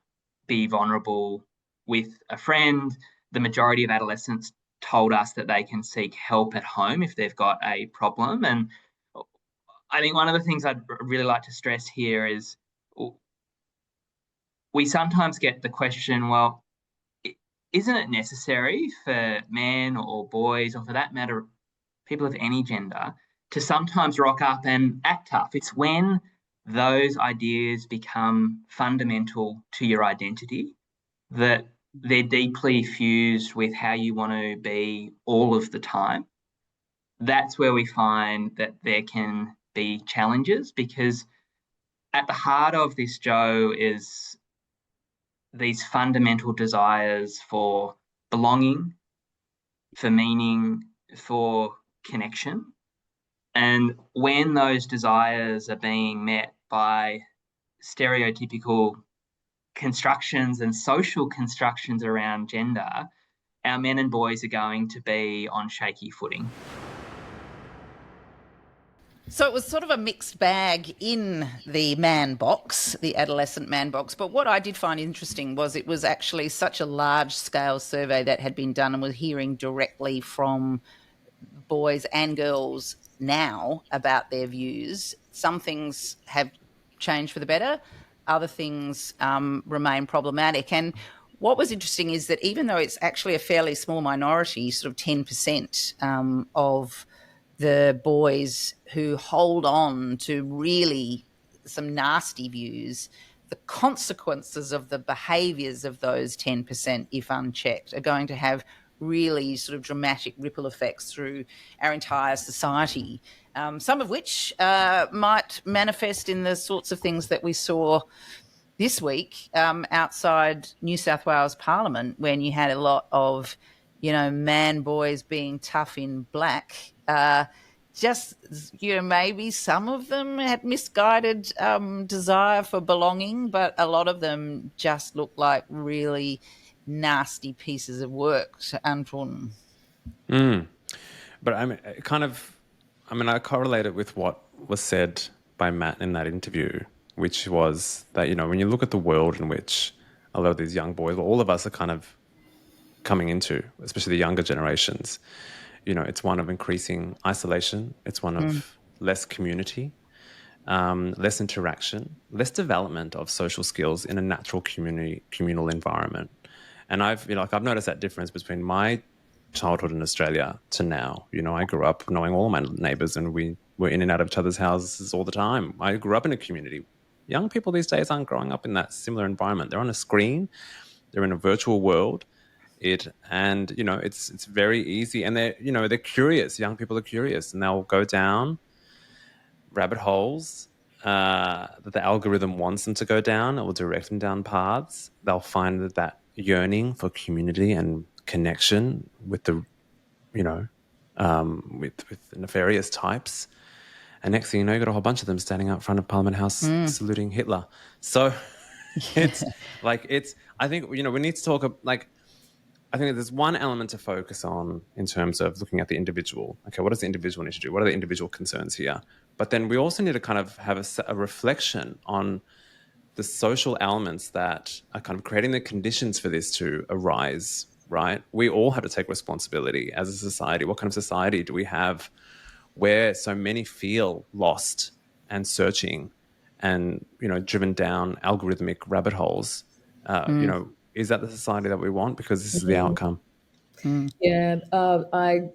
be vulnerable with a friend. The majority of adolescents told us that they can seek help at home if they've got a problem. And I think one of the things I'd really like to stress here is we sometimes get the question, well, isn't it necessary for men or boys, or for that matter, people of any gender, to sometimes rock up and act tough? It's when those ideas become fundamental to your identity, that they're deeply fused with how you want to be all of the time. That's where we find that there can be challenges, because at the heart of this, Joe, is these fundamental desires for belonging, for meaning, for connection. And when those desires are being met by stereotypical constructions and social constructions around gender, our men and boys are going to be on shaky footing. So it was sort of a mixed bag in the man box, the adolescent man box. But what I did find interesting was it was actually such a large scale survey that had been done, and we're hearing directly from boys and girls now about their views. Some things have changed for the better, other things remain problematic. And what was interesting is that even though it's actually a fairly small minority, sort of 10% of the boys who hold on to really some nasty views, the consequences of the behaviours of those 10%, if unchecked, are going to have really sort of dramatic ripple effects through our entire society, some of which might manifest in the sorts of things that we saw this week outside New South Wales Parliament, when you had a lot of, man boys being tough in black. Maybe some of them had misguided desire for belonging, but a lot of them just looked like really nasty pieces of work, Antoun. But I correlate it with what was said by Matt in that interview, which was that, when you look at the world in which a lot of these young boys, all of us are kind of coming into, especially the younger generations, it's one of increasing isolation. It's one of less community, less interaction, less development of social skills in a natural communal environment. And I've noticed that difference between my childhood in Australia to now. I grew up knowing all my neighbours, and we were in and out of each other's houses all the time. I grew up in a community. Young people these days aren't growing up in that similar environment. They're on a screen. They're in a virtual world. It's very easy, and they're curious. Young people are curious, and they'll go down rabbit holes that the algorithm wants them to go down. It will direct them down paths. They'll find that yearning for community and connection with the, with nefarious types. And next thing you know, you've got a whole bunch of them standing out front of Parliament House saluting Hitler. So I think, we need to talk I think there's one element to focus on in terms of looking at the individual. Okay, what does the individual need to do? What are the individual concerns here? But then we also need to kind of have a reflection on the social elements that are kind of creating the conditions for this to arise, right? We all have to take responsibility as a society. What kind of society do we have where so many feel lost and searching and, driven down algorithmic rabbit holes? is that the society that we want? Because this is the outcome. Yeah, I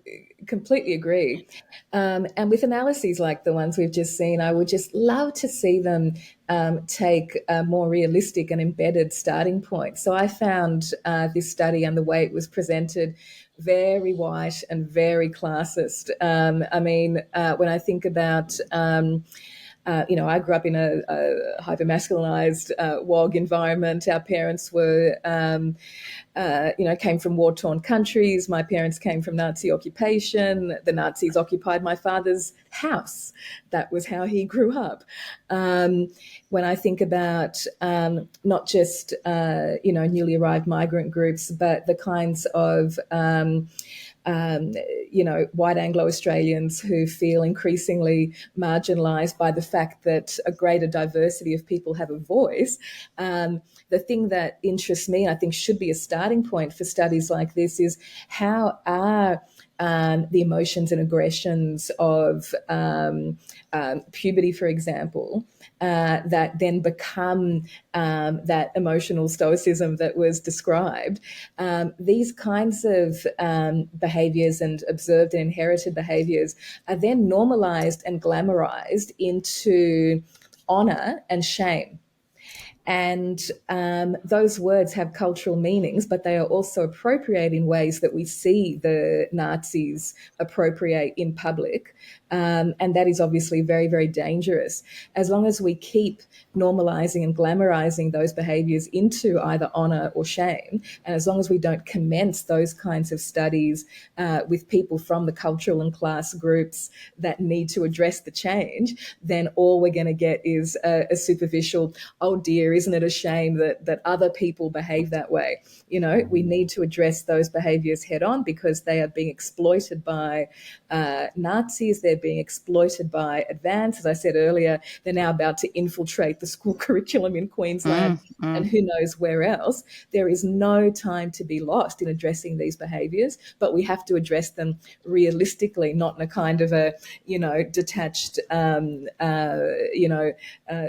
completely agree. And with analyses like the ones we've just seen, I would just love to see them take a more realistic and embedded starting point. So I found this study and the way it was presented very white and very classist. I mean, when I think about I grew up in a hyper-masculinized WOG environment. Our parents were, came from war-torn countries. My parents came from Nazi occupation. The Nazis occupied my father's house. That was how he grew up. When I think about not just, newly arrived migrant groups, but the kinds of white Anglo-Australians who feel increasingly marginalised by the fact that a greater diversity of people have a voice. The thing that interests me, I think should be a starting point for studies like this, is how are the emotions and aggressions of puberty, for example, that then become that emotional stoicism that was described. These kinds of behaviours and observed and inherited behaviours are then normalised and glamorised into honour and shame. And those words have cultural meanings, but they are also appropriated in ways that we see the Nazis appropriate in public. And that is obviously very, very dangerous. As long as we keep normalizing and glamorizing those behaviors into either honor or shame, and as long as we don't commence those kinds of studies with people from the cultural and class groups that need to address the change, then all we're going to get is a superficial, oh dear, isn't it a shame that other people behave that way? You know, we need to address those behaviors head on because they are being exploited by Nazis. They're being exploited by Advance. As I said earlier, they're now about to infiltrate the school curriculum in Queensland and who knows where else. There is no time to be lost in addressing these behaviours, but we have to address them realistically, not in a kind of a, detached,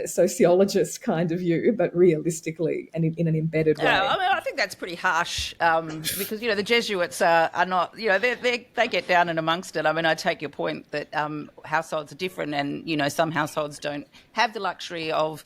sociologist kind of view, but realistically and in an embedded way. I mean, I think that's pretty harsh because, the Jesuits are not, they get down and amongst it. I mean, I take your point that households are different and, some households don't have the luxury of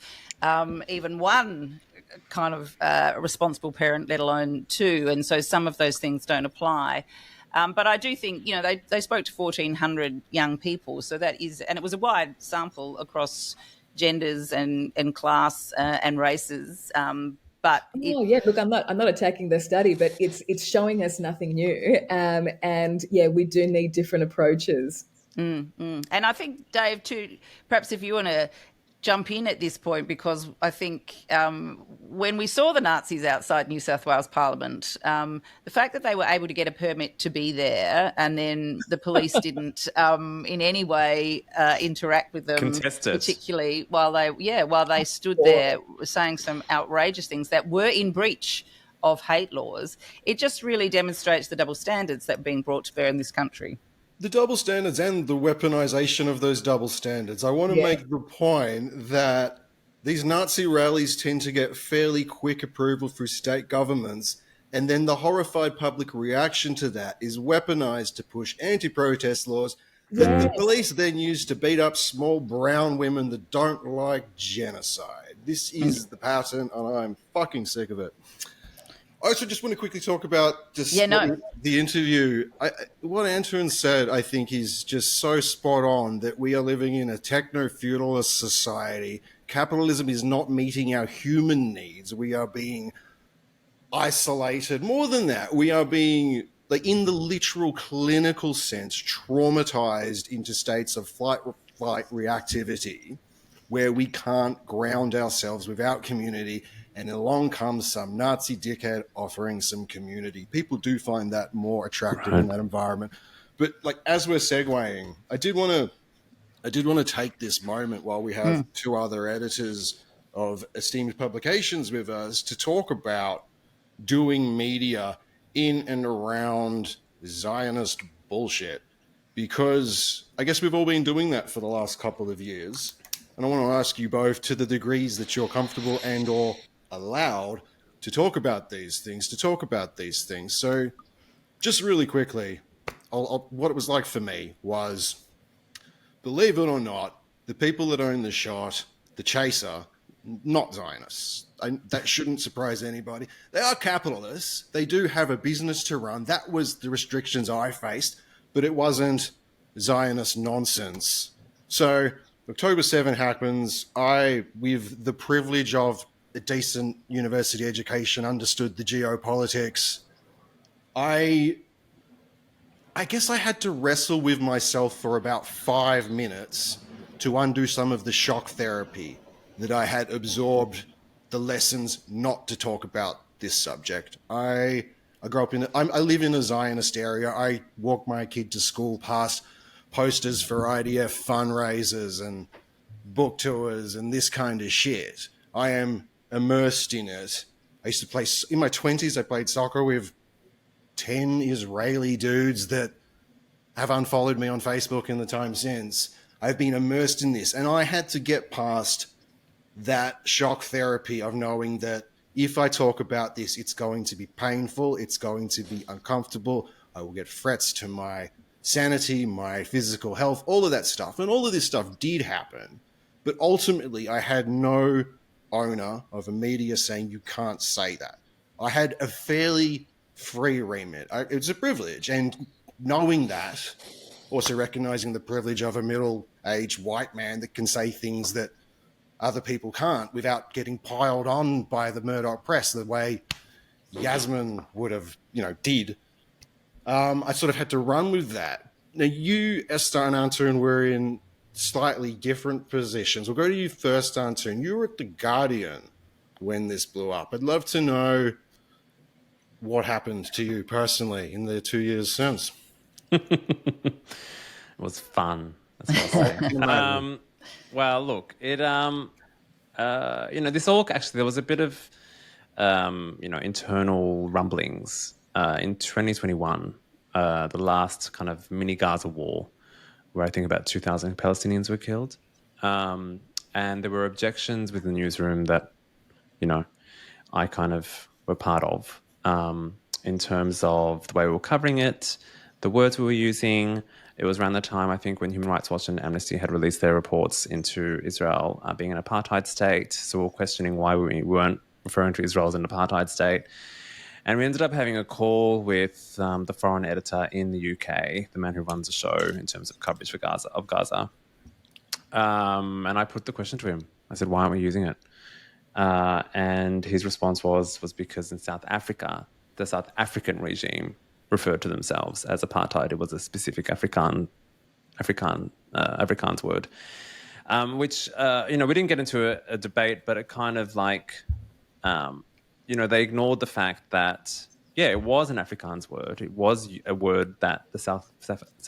even one kind of responsible parent, let alone two. And so some of those things don't apply. But I do think, they spoke to 1,400 young people. So that is, and it was a wide sample across genders and class and races. Look, I'm not attacking the study, but it's showing us nothing new. And we do need different approaches. And I think, Dave, too, perhaps if you want to jump in at this point, because I think when we saw the Nazis outside New South Wales Parliament, the fact that they were able to get a permit to be there and then the police didn't in any way interact with them, contested, particularly while they stood there saying some outrageous things that were in breach of hate laws, it just really demonstrates the double standards that are being brought to bear in this country. The double standards and the weaponization of those double standards. I want to make the point that these Nazi rallies tend to get fairly quick approval through state governments, and then the horrified public reaction to that is weaponized to push anti-protest laws that the police then use to beat up small brown women that don't like genocide. This is the pattern, and I'm fucking sick of it. I also just want to quickly talk about the interview. What Antoun said, I think, is just so spot on that we are living in a techno-feudalist society. Capitalism is not meeting our human needs. We are being isolated. More than that, we are being, like, in the literal clinical sense, traumatized into states of flight reactivity where we can't ground ourselves without community. And along comes some Nazi dickhead offering some community. People do find that more attractive in that environment. But as we're segueing, I did want to take this moment while we have two other editors of esteemed publications with us to talk about doing media in and around Zionist bullshit. Because I guess we've all been doing that for the last couple of years. And I want to ask you both, to the degrees that you're comfortable and or allowed, to talk about these things. So just really quickly, what it was like for me was, believe it or not, the people that own the shot, the chaser, not Zionists. That shouldn't surprise anybody. They are capitalists. They do have a business to run. That was the restrictions I faced, but it wasn't Zionist nonsense. So October 7 happens. I, with the privilege of a decent university education, understood the geopolitics. I guess I had to wrestle with myself for about 5 minutes to undo some of the shock therapy that I had absorbed, the lessons not to talk about this subject. I grew up I live in a Zionist area. I walk my kid to school past posters for IDF fundraisers and book tours and this kind of shit. I am immersed in it. I used to play, in my 20s, I played soccer with 10 Israeli dudes that have unfollowed me on Facebook in the time since. I've been immersed in this, and I had to get past that shock therapy of knowing that if I talk about this, it's going to be painful, it's going to be uncomfortable, I will get threats to my sanity, my physical health, all of that stuff. And all of this stuff did happen. But ultimately, I had no owner of a media saying you can't say that. I had a fairly free remit. It's a privilege. And knowing that, also recognizing the privilege of a middle-aged white man that can say things that other people can't without getting piled on by the Murdoch press the way Yasmin would have, did. I sort of had to run with that. Now, you, Esther and Antoun, were in slightly different positions. We'll go to you first, Antoun. You were at The Guardian when this blew up. I'd love to know what happened to you personally in the 2 years since. It was fun. That's what I'll say. Well, look, it this all actually, there was a bit of internal rumblings in 2021, the last kind of mini Gaza war, where I think about 2,000 Palestinians were killed, and there were objections within the newsroom that I kind of were part of, in terms of the way we were covering it, the words we were using. It was around the time, I think, when Human Rights Watch and Amnesty had released their reports into Israel being an apartheid state. So we were questioning why we weren't referring to Israel as an apartheid state. And we ended up having a call with the foreign editor in the UK, the man who runs the show in terms of coverage for Gaza. And I put the question to him. I said, why aren't we using it? And his response was because in South Africa, the South African regime referred to themselves as apartheid. It was a specific Afrikaans word, which we didn't get into a debate, but it kind of like they ignored the fact that it was an Afrikaans word. It was a word that the South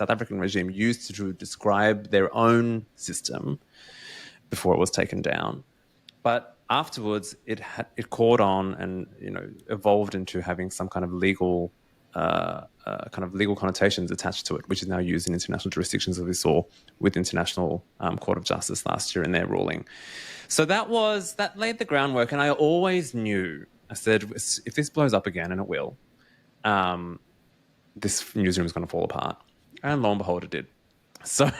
African regime used to describe their own system before it was taken down, but afterwards it caught on and evolved into having some kind of legal connotations attached to it, which is now used in international jurisdictions, as we saw with International Court of Justice last year in their ruling. So that laid the groundwork, and I always knew. I said, if this blows up again, and it will, this newsroom is going to fall apart. And lo and behold, it did. So,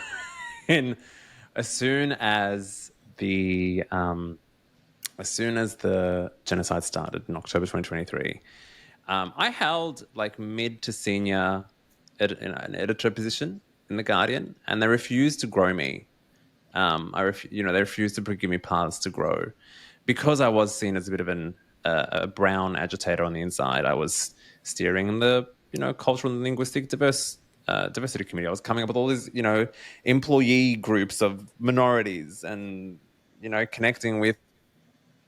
as soon as the genocide started in October 2023. I held like mid to senior an editor position in The Guardian, and they refused to grow me. They refused to give me paths to grow because I was seen as a bit of a brown agitator on the inside. I was steering the cultural and linguistic diversity committee. I was coming up with all these employee groups of minorities and connecting with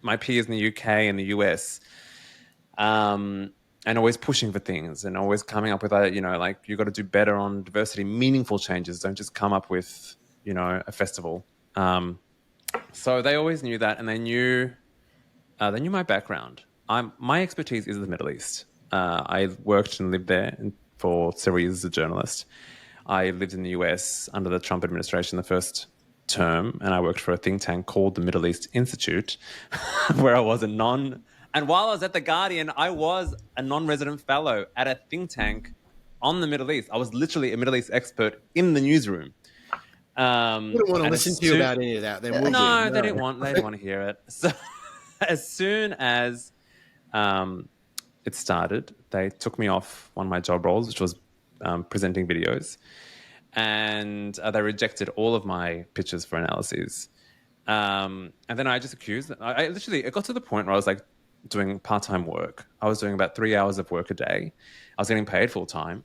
my peers in the UK and the US. And always pushing for things and always coming up with you've got to do better on diversity, meaningful changes. Don't just come up with, a festival. So they always knew that, and they knew my background. My expertise is the Middle East. I worked and lived there for several years as a journalist. I lived in the US under the Trump administration the first term, and I worked for a think tank called the Middle East Institute, where I was a And while I was at The Guardian, I was a non-resident fellow at a think tank on the Middle East. I was literally a Middle East expert in the newsroom. We don't want to and listen to you about any of that. Then would No, we? they didn't want to hear it. So as soon as it started, they took me off one of my job roles, which was presenting videos, and they rejected all of my pitches for analyses. And then I just accused them. It got to the point where I was like doing part-time work. I was doing about 3 hours of work a day. I was getting paid full-time,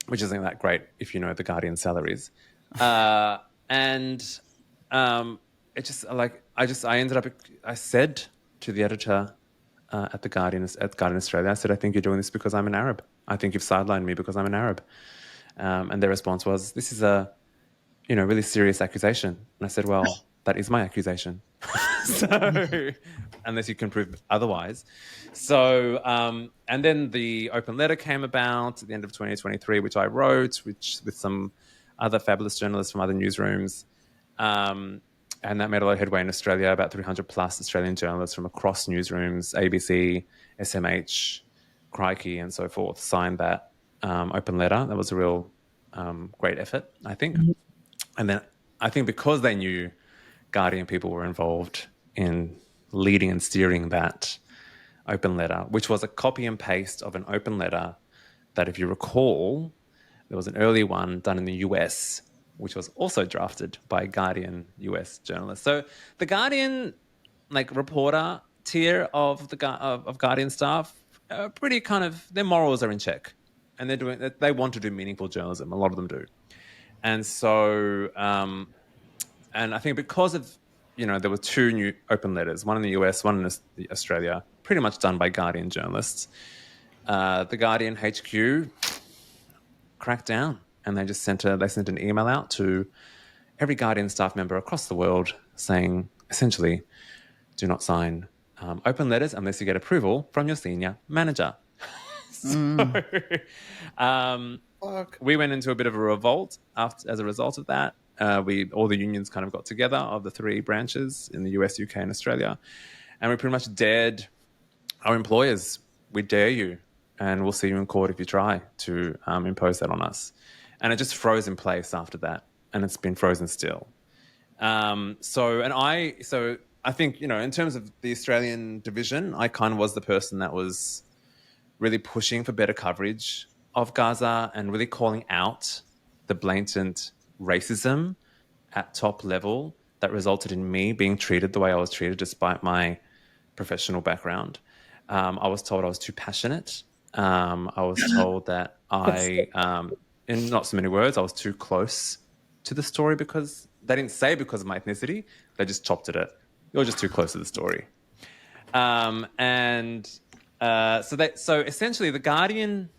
which isn't that great if you know the Guardian salaries. And it just like I said to the editor at Guardian Australia, I said, I think you're doing this because I'm an Arab. I think you've sidelined me because I'm an Arab. And their response was, this is a really serious accusation. And I said, well, that is my accusation. So unless you can prove otherwise. So and then the open letter came about at the end of 2023, which I wrote, with some other fabulous journalists from other newsrooms. And that made a lot of headway in Australia. About 300 plus Australian journalists from across newsrooms, ABC, SMH, Crikey, and so forth, signed that open letter. That was a real great effort, I think. Mm-hmm. And then I think because they knew Guardian people were involved in leading and steering that open letter, which was a copy and paste of an open letter that, if you recall, there was an early one done in the US, which was also drafted by Guardian US journalists. So the Guardian reporter tier of Guardian staff are pretty their morals are in check, and they want to do meaningful journalism. A lot of them do. And so, and I think because of, there were two new open letters, one in the US, one in Australia, pretty much done by Guardian journalists. The Guardian HQ cracked down, and they sent an email out to every Guardian staff member across the world saying, essentially, do not sign open letters unless you get approval from your senior manager. We went into a bit of a revolt as a result of that. All the unions kind of got together of the three branches in the US, UK, and Australia, and we pretty much dared our employers, we dare you, and we'll see you in court if you try to impose that on us. And it just froze in place after that, and it's been frozen still. So I think, in terms of the Australian division, I kind of was the person that was really pushing for better coverage of Gaza and really calling out the blatant racism at top level that resulted in me being treated the way I was treated despite my professional background. I was told I was too passionate. I was told that in not so many words, I was too close to the story because they didn't say because of my ethnicity. They just chopped at it. You're just too close to the story. So essentially the Guardian,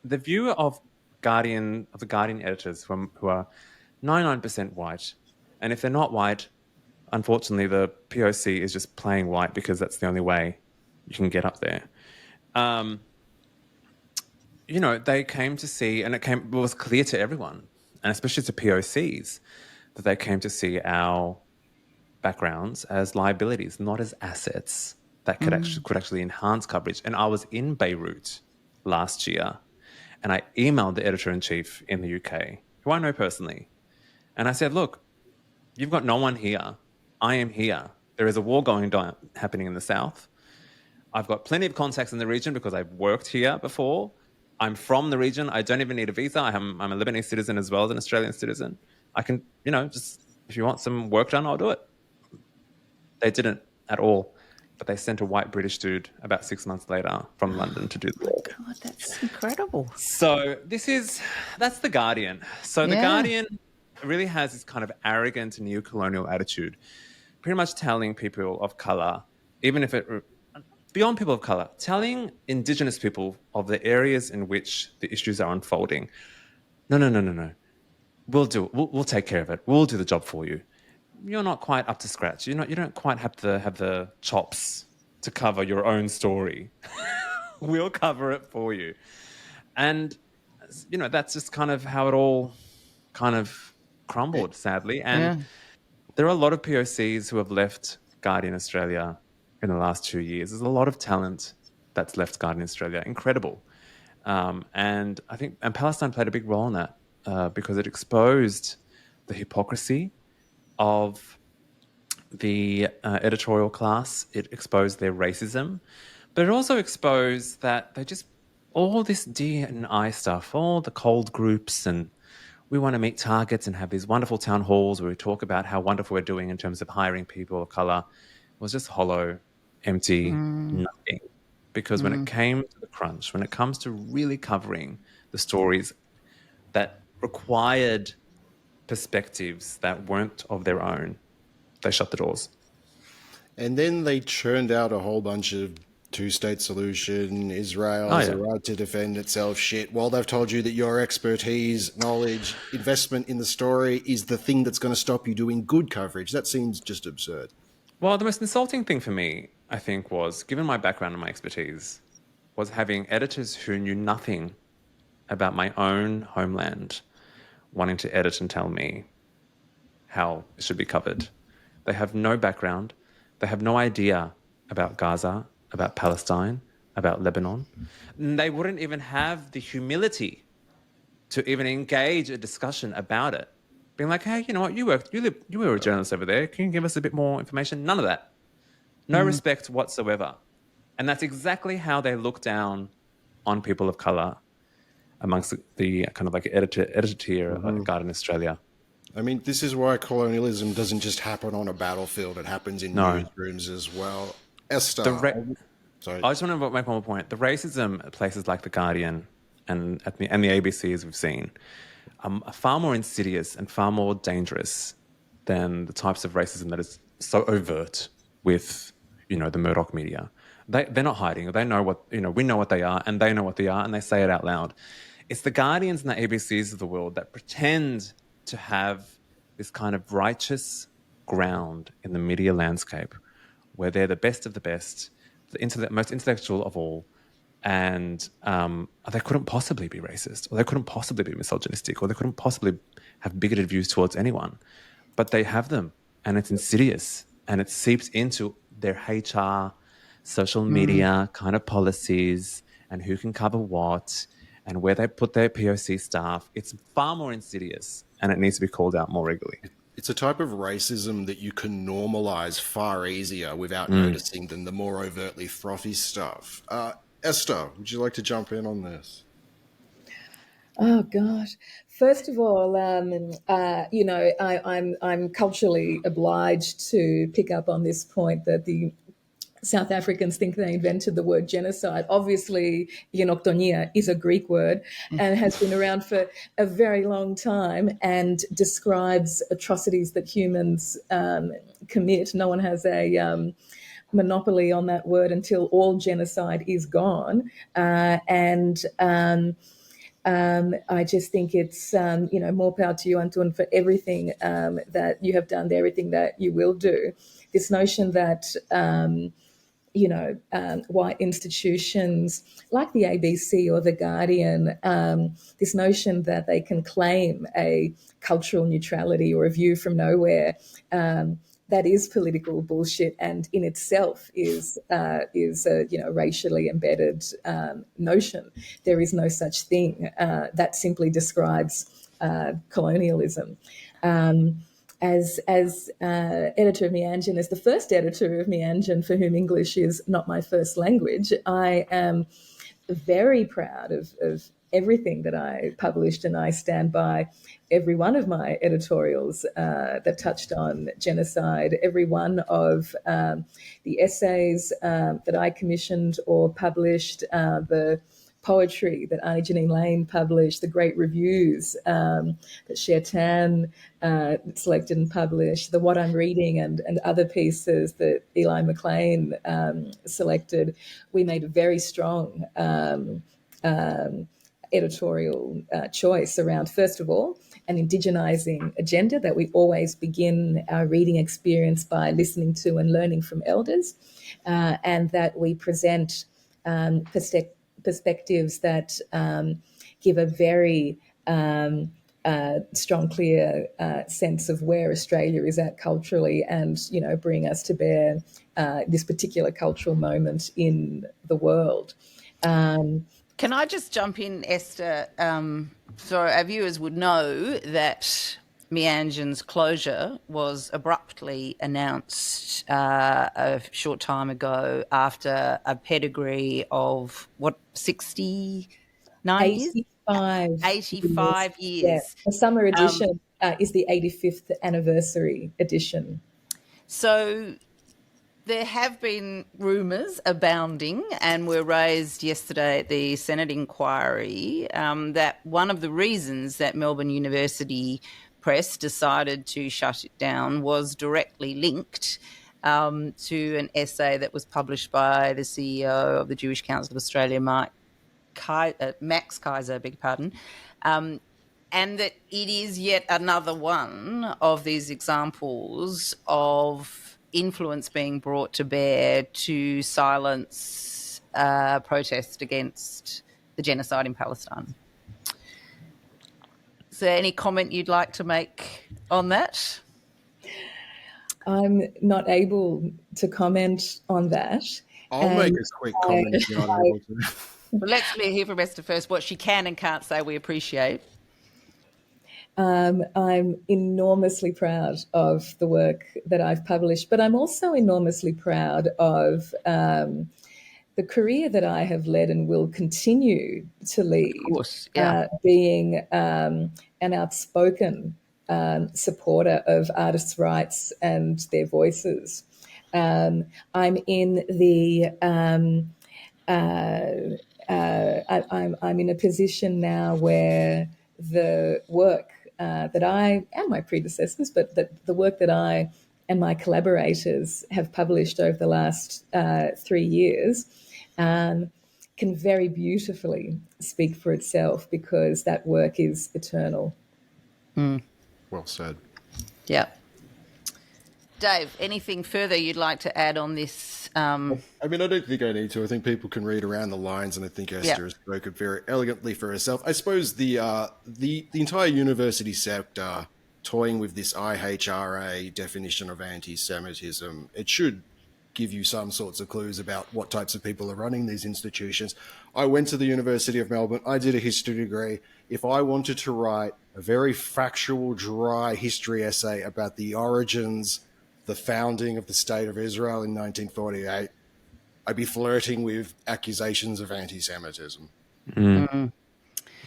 the view of the Guardian editors who are 99% white, and if they're not white, unfortunately the POC is just playing white because that's the only way you can get up there. They came to see, and it was clear to everyone, and especially to POCs, that they came to see our backgrounds as liabilities, not as assets that could actually enhance coverage. And I was in Beirut last year, and I emailed the editor-in-chief in the UK, who I know personally, and I said, look, you've got no one here. I am here. There is a war happening in the south. I've got plenty of contacts in the region because I've worked here before. I'm from the region. I don't even need a visa. I'm a Lebanese citizen as well as an Australian citizen. I can, just if you want some work done, I'll do it. They didn't at all. But they sent a white British dude about 6 months later from London to do the work. God, that's incredible. So that's The Guardian. So The Guardian really has this kind of arrogant neo-colonial attitude, pretty much telling people of colour, even if beyond people of colour, telling Indigenous people of the areas in which the issues are unfolding, no. We'll take care of it. We'll do the job for you. You're not quite up to scratch. You don't quite have the chops to cover your own story. We'll cover it for you. And, that's just kind of how it all kind of crumbled, sadly. And there are a lot of POCs who have left Guardian Australia in the last 2 years. There's a lot of talent that's left Garden Australia. Incredible. And I think Palestine played a big role in that because it exposed the hypocrisy of the editorial class. It exposed their racism, but it also exposed that they just, all this D&I stuff, all the cold groups, and we want to meet targets and have these wonderful town halls where we talk about how wonderful we're doing in terms of hiring people of colour, was just hollow, empty, nothing. Because when it came to the crunch, when it comes to really covering the stories that required perspectives that weren't of their own, they shut the doors. And then they churned out a whole bunch of two-state solution, Israel has a right to defend itself shit, while they've told you that your expertise, knowledge, investment in the story is the thing that's going to stop you doing good coverage. That seems just absurd. Well, the most insulting thing for me, I think, was, given my background and my expertise, was having editors who knew nothing about my own homeland wanting to edit and tell me how it should be covered. They have no background. They have no idea about Gaza, about Palestine, about Lebanon. And they wouldn't even have the humility to even engage a discussion about it. Being like, hey, you know what, you were a journalist over there. Can you give us a bit more information? None of that. No respect whatsoever. And that's exactly how they look down on people of colour amongst the kind of like editor tier of Garden Australia. I mean, this is why colonialism doesn't just happen on a battlefield. It happens in newsrooms as well. Esther. Sorry. I just want to make one more point. The racism at places like The Guardian and the ABC, as we've seen, are far more insidious and far more dangerous than the types of racism that is so overt with, the Murdoch media. They're not hiding. They know what, we know what they are, and they know what they are, and they say it out loud. It's the Guardians and the ABCs of the world that pretend to have this kind of righteous ground in the media landscape where they're the best of the best, the most intellectual of all, and they couldn't possibly be racist, or they couldn't possibly be misogynistic, or they couldn't possibly have bigoted views towards anyone. But they have them, and it's insidious, and it seeps into their HR, social media kind of policies, and who can cover what, and where they put their POC staff. It's far more insidious, and it needs to be called out more regularly. It's a type of racism that you can normalize far easier without noticing than the more overtly frothy stuff. Esther, would you like to jump in on this? Oh gosh! First of all, I'm culturally obliged to pick up on this point that the South Africans think they invented the word genocide. Obviously, genoktonia is a Greek word and has been around for a very long time and describes atrocities that humans commit. No one has a monopoly on that word until all genocide is gone. I just think it's, more power to you, Antoun, for everything that you have done, everything that you will do. This notion that, white institutions like the ABC or the Guardian, this notion that they can claim a cultural neutrality or a view from nowhere, that is political bullshit, and in itself is a racially embedded notion. There is no such thing. That simply describes colonialism. As editor of Meanjin, as the first editor of Meanjin for whom English is not my first language, I am very proud of everything that I published, and I stand by every one of my editorials that touched on genocide, every one of the essays that I commissioned or published, the poetry that Annie Janine Lane published, the great reviews that Sher Tan selected and published, the What I'm Reading and other pieces that Eli McLean selected. We made a very strong editorial choice around, first of all, an indigenizing agenda, that we always begin our reading experience by listening to and learning from elders, and that we present perspectives that give a very strong, clear sense of where Australia is at culturally, and bring us to bear this particular cultural moment in the world. Can I just jump in, Esther? So our viewers would know that Meanjin's closure was abruptly announced a short time ago after a pedigree of, 69 years? 85 years. Yeah. The summer edition is the 85th anniversary edition. So there have been rumours abounding, and were raised yesterday at the Senate inquiry, that one of the reasons that Melbourne University Press decided to shut it down was directly linked to an essay that was published by the CEO of the Jewish Council of Australia, Max Kaiser, beg your pardon, and that it is yet another one of these examples of influence being brought to bear to silence protest against the genocide in Palestine. Is there any comment you'd like to make on that? I'm not able to comment on that. I'll make a quick comment if you're not able to. Well, let's hear from Esther first. What she can and can't say, we appreciate. I'm enormously proud of the work that I've published, but I'm also enormously proud of the career that I have led and will continue to lead, Of course, yeah. being an outspoken supporter of artists' rights and their voices. I'm in the I'm in a position now where the work that I and my predecessors, but the work that I and my collaborators have published over the last 3 years can very beautifully speak for itself, because that work is eternal. Well said. Yeah. Dave, anything further you'd like to add on this? I mean, I don't think I need to. I think people can read around the lines, and I think Esther has spoken very elegantly for herself. I suppose the entire university sector toying with this IHRA definition of anti-Semitism, it should give you some sorts of clues about what types of people are running these institutions. I went to the University of Melbourne. I did a history degree. If I wanted to write a very factual, dry history essay about the origins, the founding of the State of Israel in 1948, I'd be flirting with accusations of anti-Semitism. I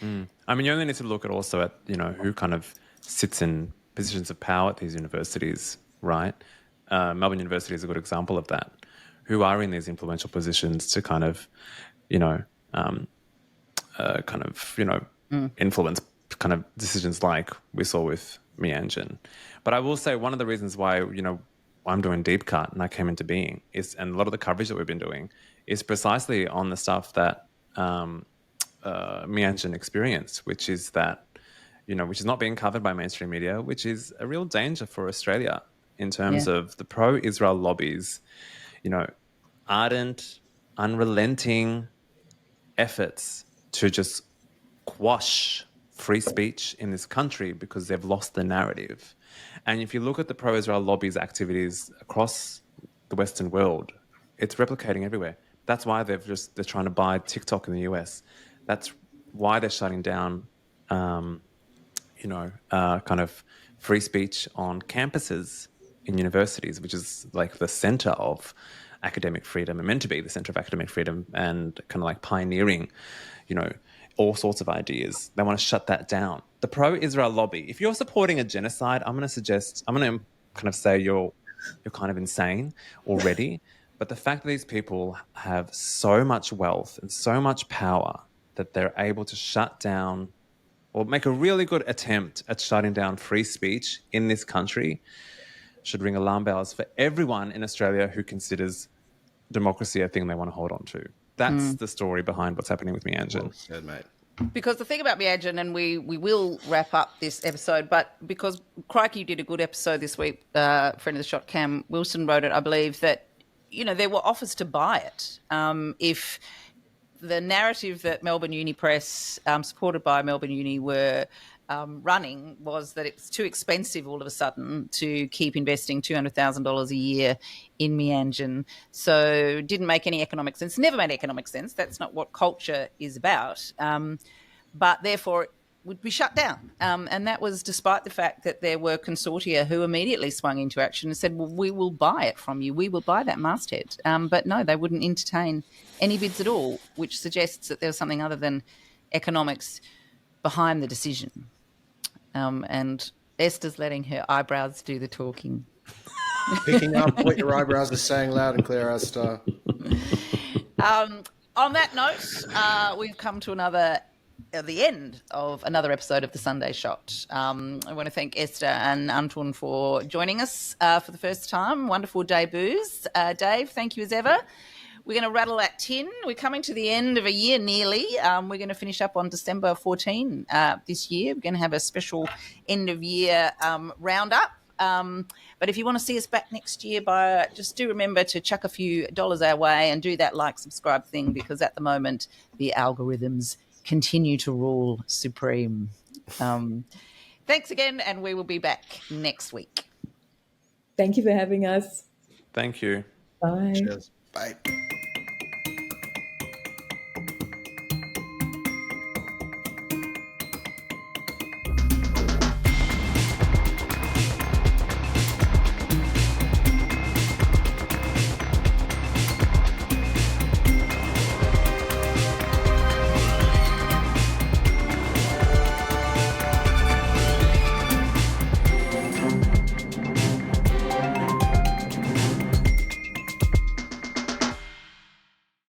mean, you only need to look at also at, who kind of sits in positions of power at these universities, right? Melbourne University is a good example of that. Who are in these influential positions to kind of, influence kind of decisions like we saw with Meanjin. But I will say one of the reasons why, I'm doing Deep Cut and I came into being is, and a lot of the coverage that we've been doing is precisely on the stuff that Meanjin experienced, which is that, which is not being covered by mainstream media, which is a real danger for Australia in terms of the pro-Israel lobbies, ardent, unrelenting efforts to just quash free speech in this country because they've lost the narrative. And if you look at the pro-Israel lobby's activities across the Western world, it's replicating everywhere. That's why they're trying to buy TikTok in the US. That's why they're shutting down, kind of free speech on campuses in universities, which is like the center of academic freedom and meant to be the center of academic freedom and kind of like pioneering, all sorts of ideas. They want to shut that down. The pro-Israel lobby, if you're supporting a genocide, I'm going to kind of say you're kind of insane already. But the fact that these people have so much wealth and so much power that they're able to shut down or make a really good attempt at shutting down free speech in this country should ring alarm bells for everyone in Australia who considers democracy a thing they want to hold on to. That's the story behind what's happening with Meanjin. Well said, mate. Because the thing about Meanjin, and we will wrap up this episode, but because Crikey did a good episode this week, friend of the shot, Cam Wilson wrote it, I believe, that, there were offers to buy it. If the narrative that Melbourne Uni Press, supported by Melbourne Uni, were running was that it was too expensive all of a sudden to keep investing $200,000 a year in Meanjin. So it didn't make any economic sense. Never made economic sense. That's not what culture is about. But therefore, it would be shut down. And that was despite the fact that there were consortia who immediately swung into action and said, well, we will buy it from you. We will buy that masthead. But no, they wouldn't entertain any bids at all, which suggests that there was something other than economics behind the decision. And Esther's letting her eyebrows do the talking. Picking up what your eyebrows are saying loud and clear, Esther. On that note, we've come to the end of another episode of the Sunday Shot. I want to thank Esther and Antoun for joining us for the first time. Wonderful debuts. Dave, thank you as ever. We're going to rattle that tin. We're coming to the end of a year nearly. We're going to finish up on December 14 this year. We're going to have a special end-of-year roundup. But if you want to see us back next year, just do remember to chuck a few dollars our way and do that like, subscribe thing, because at the moment the algorithms continue to rule supreme. Thanks again, and we will be back next week. Thank you for having us. Thank you. Bye. Cheers. Bye.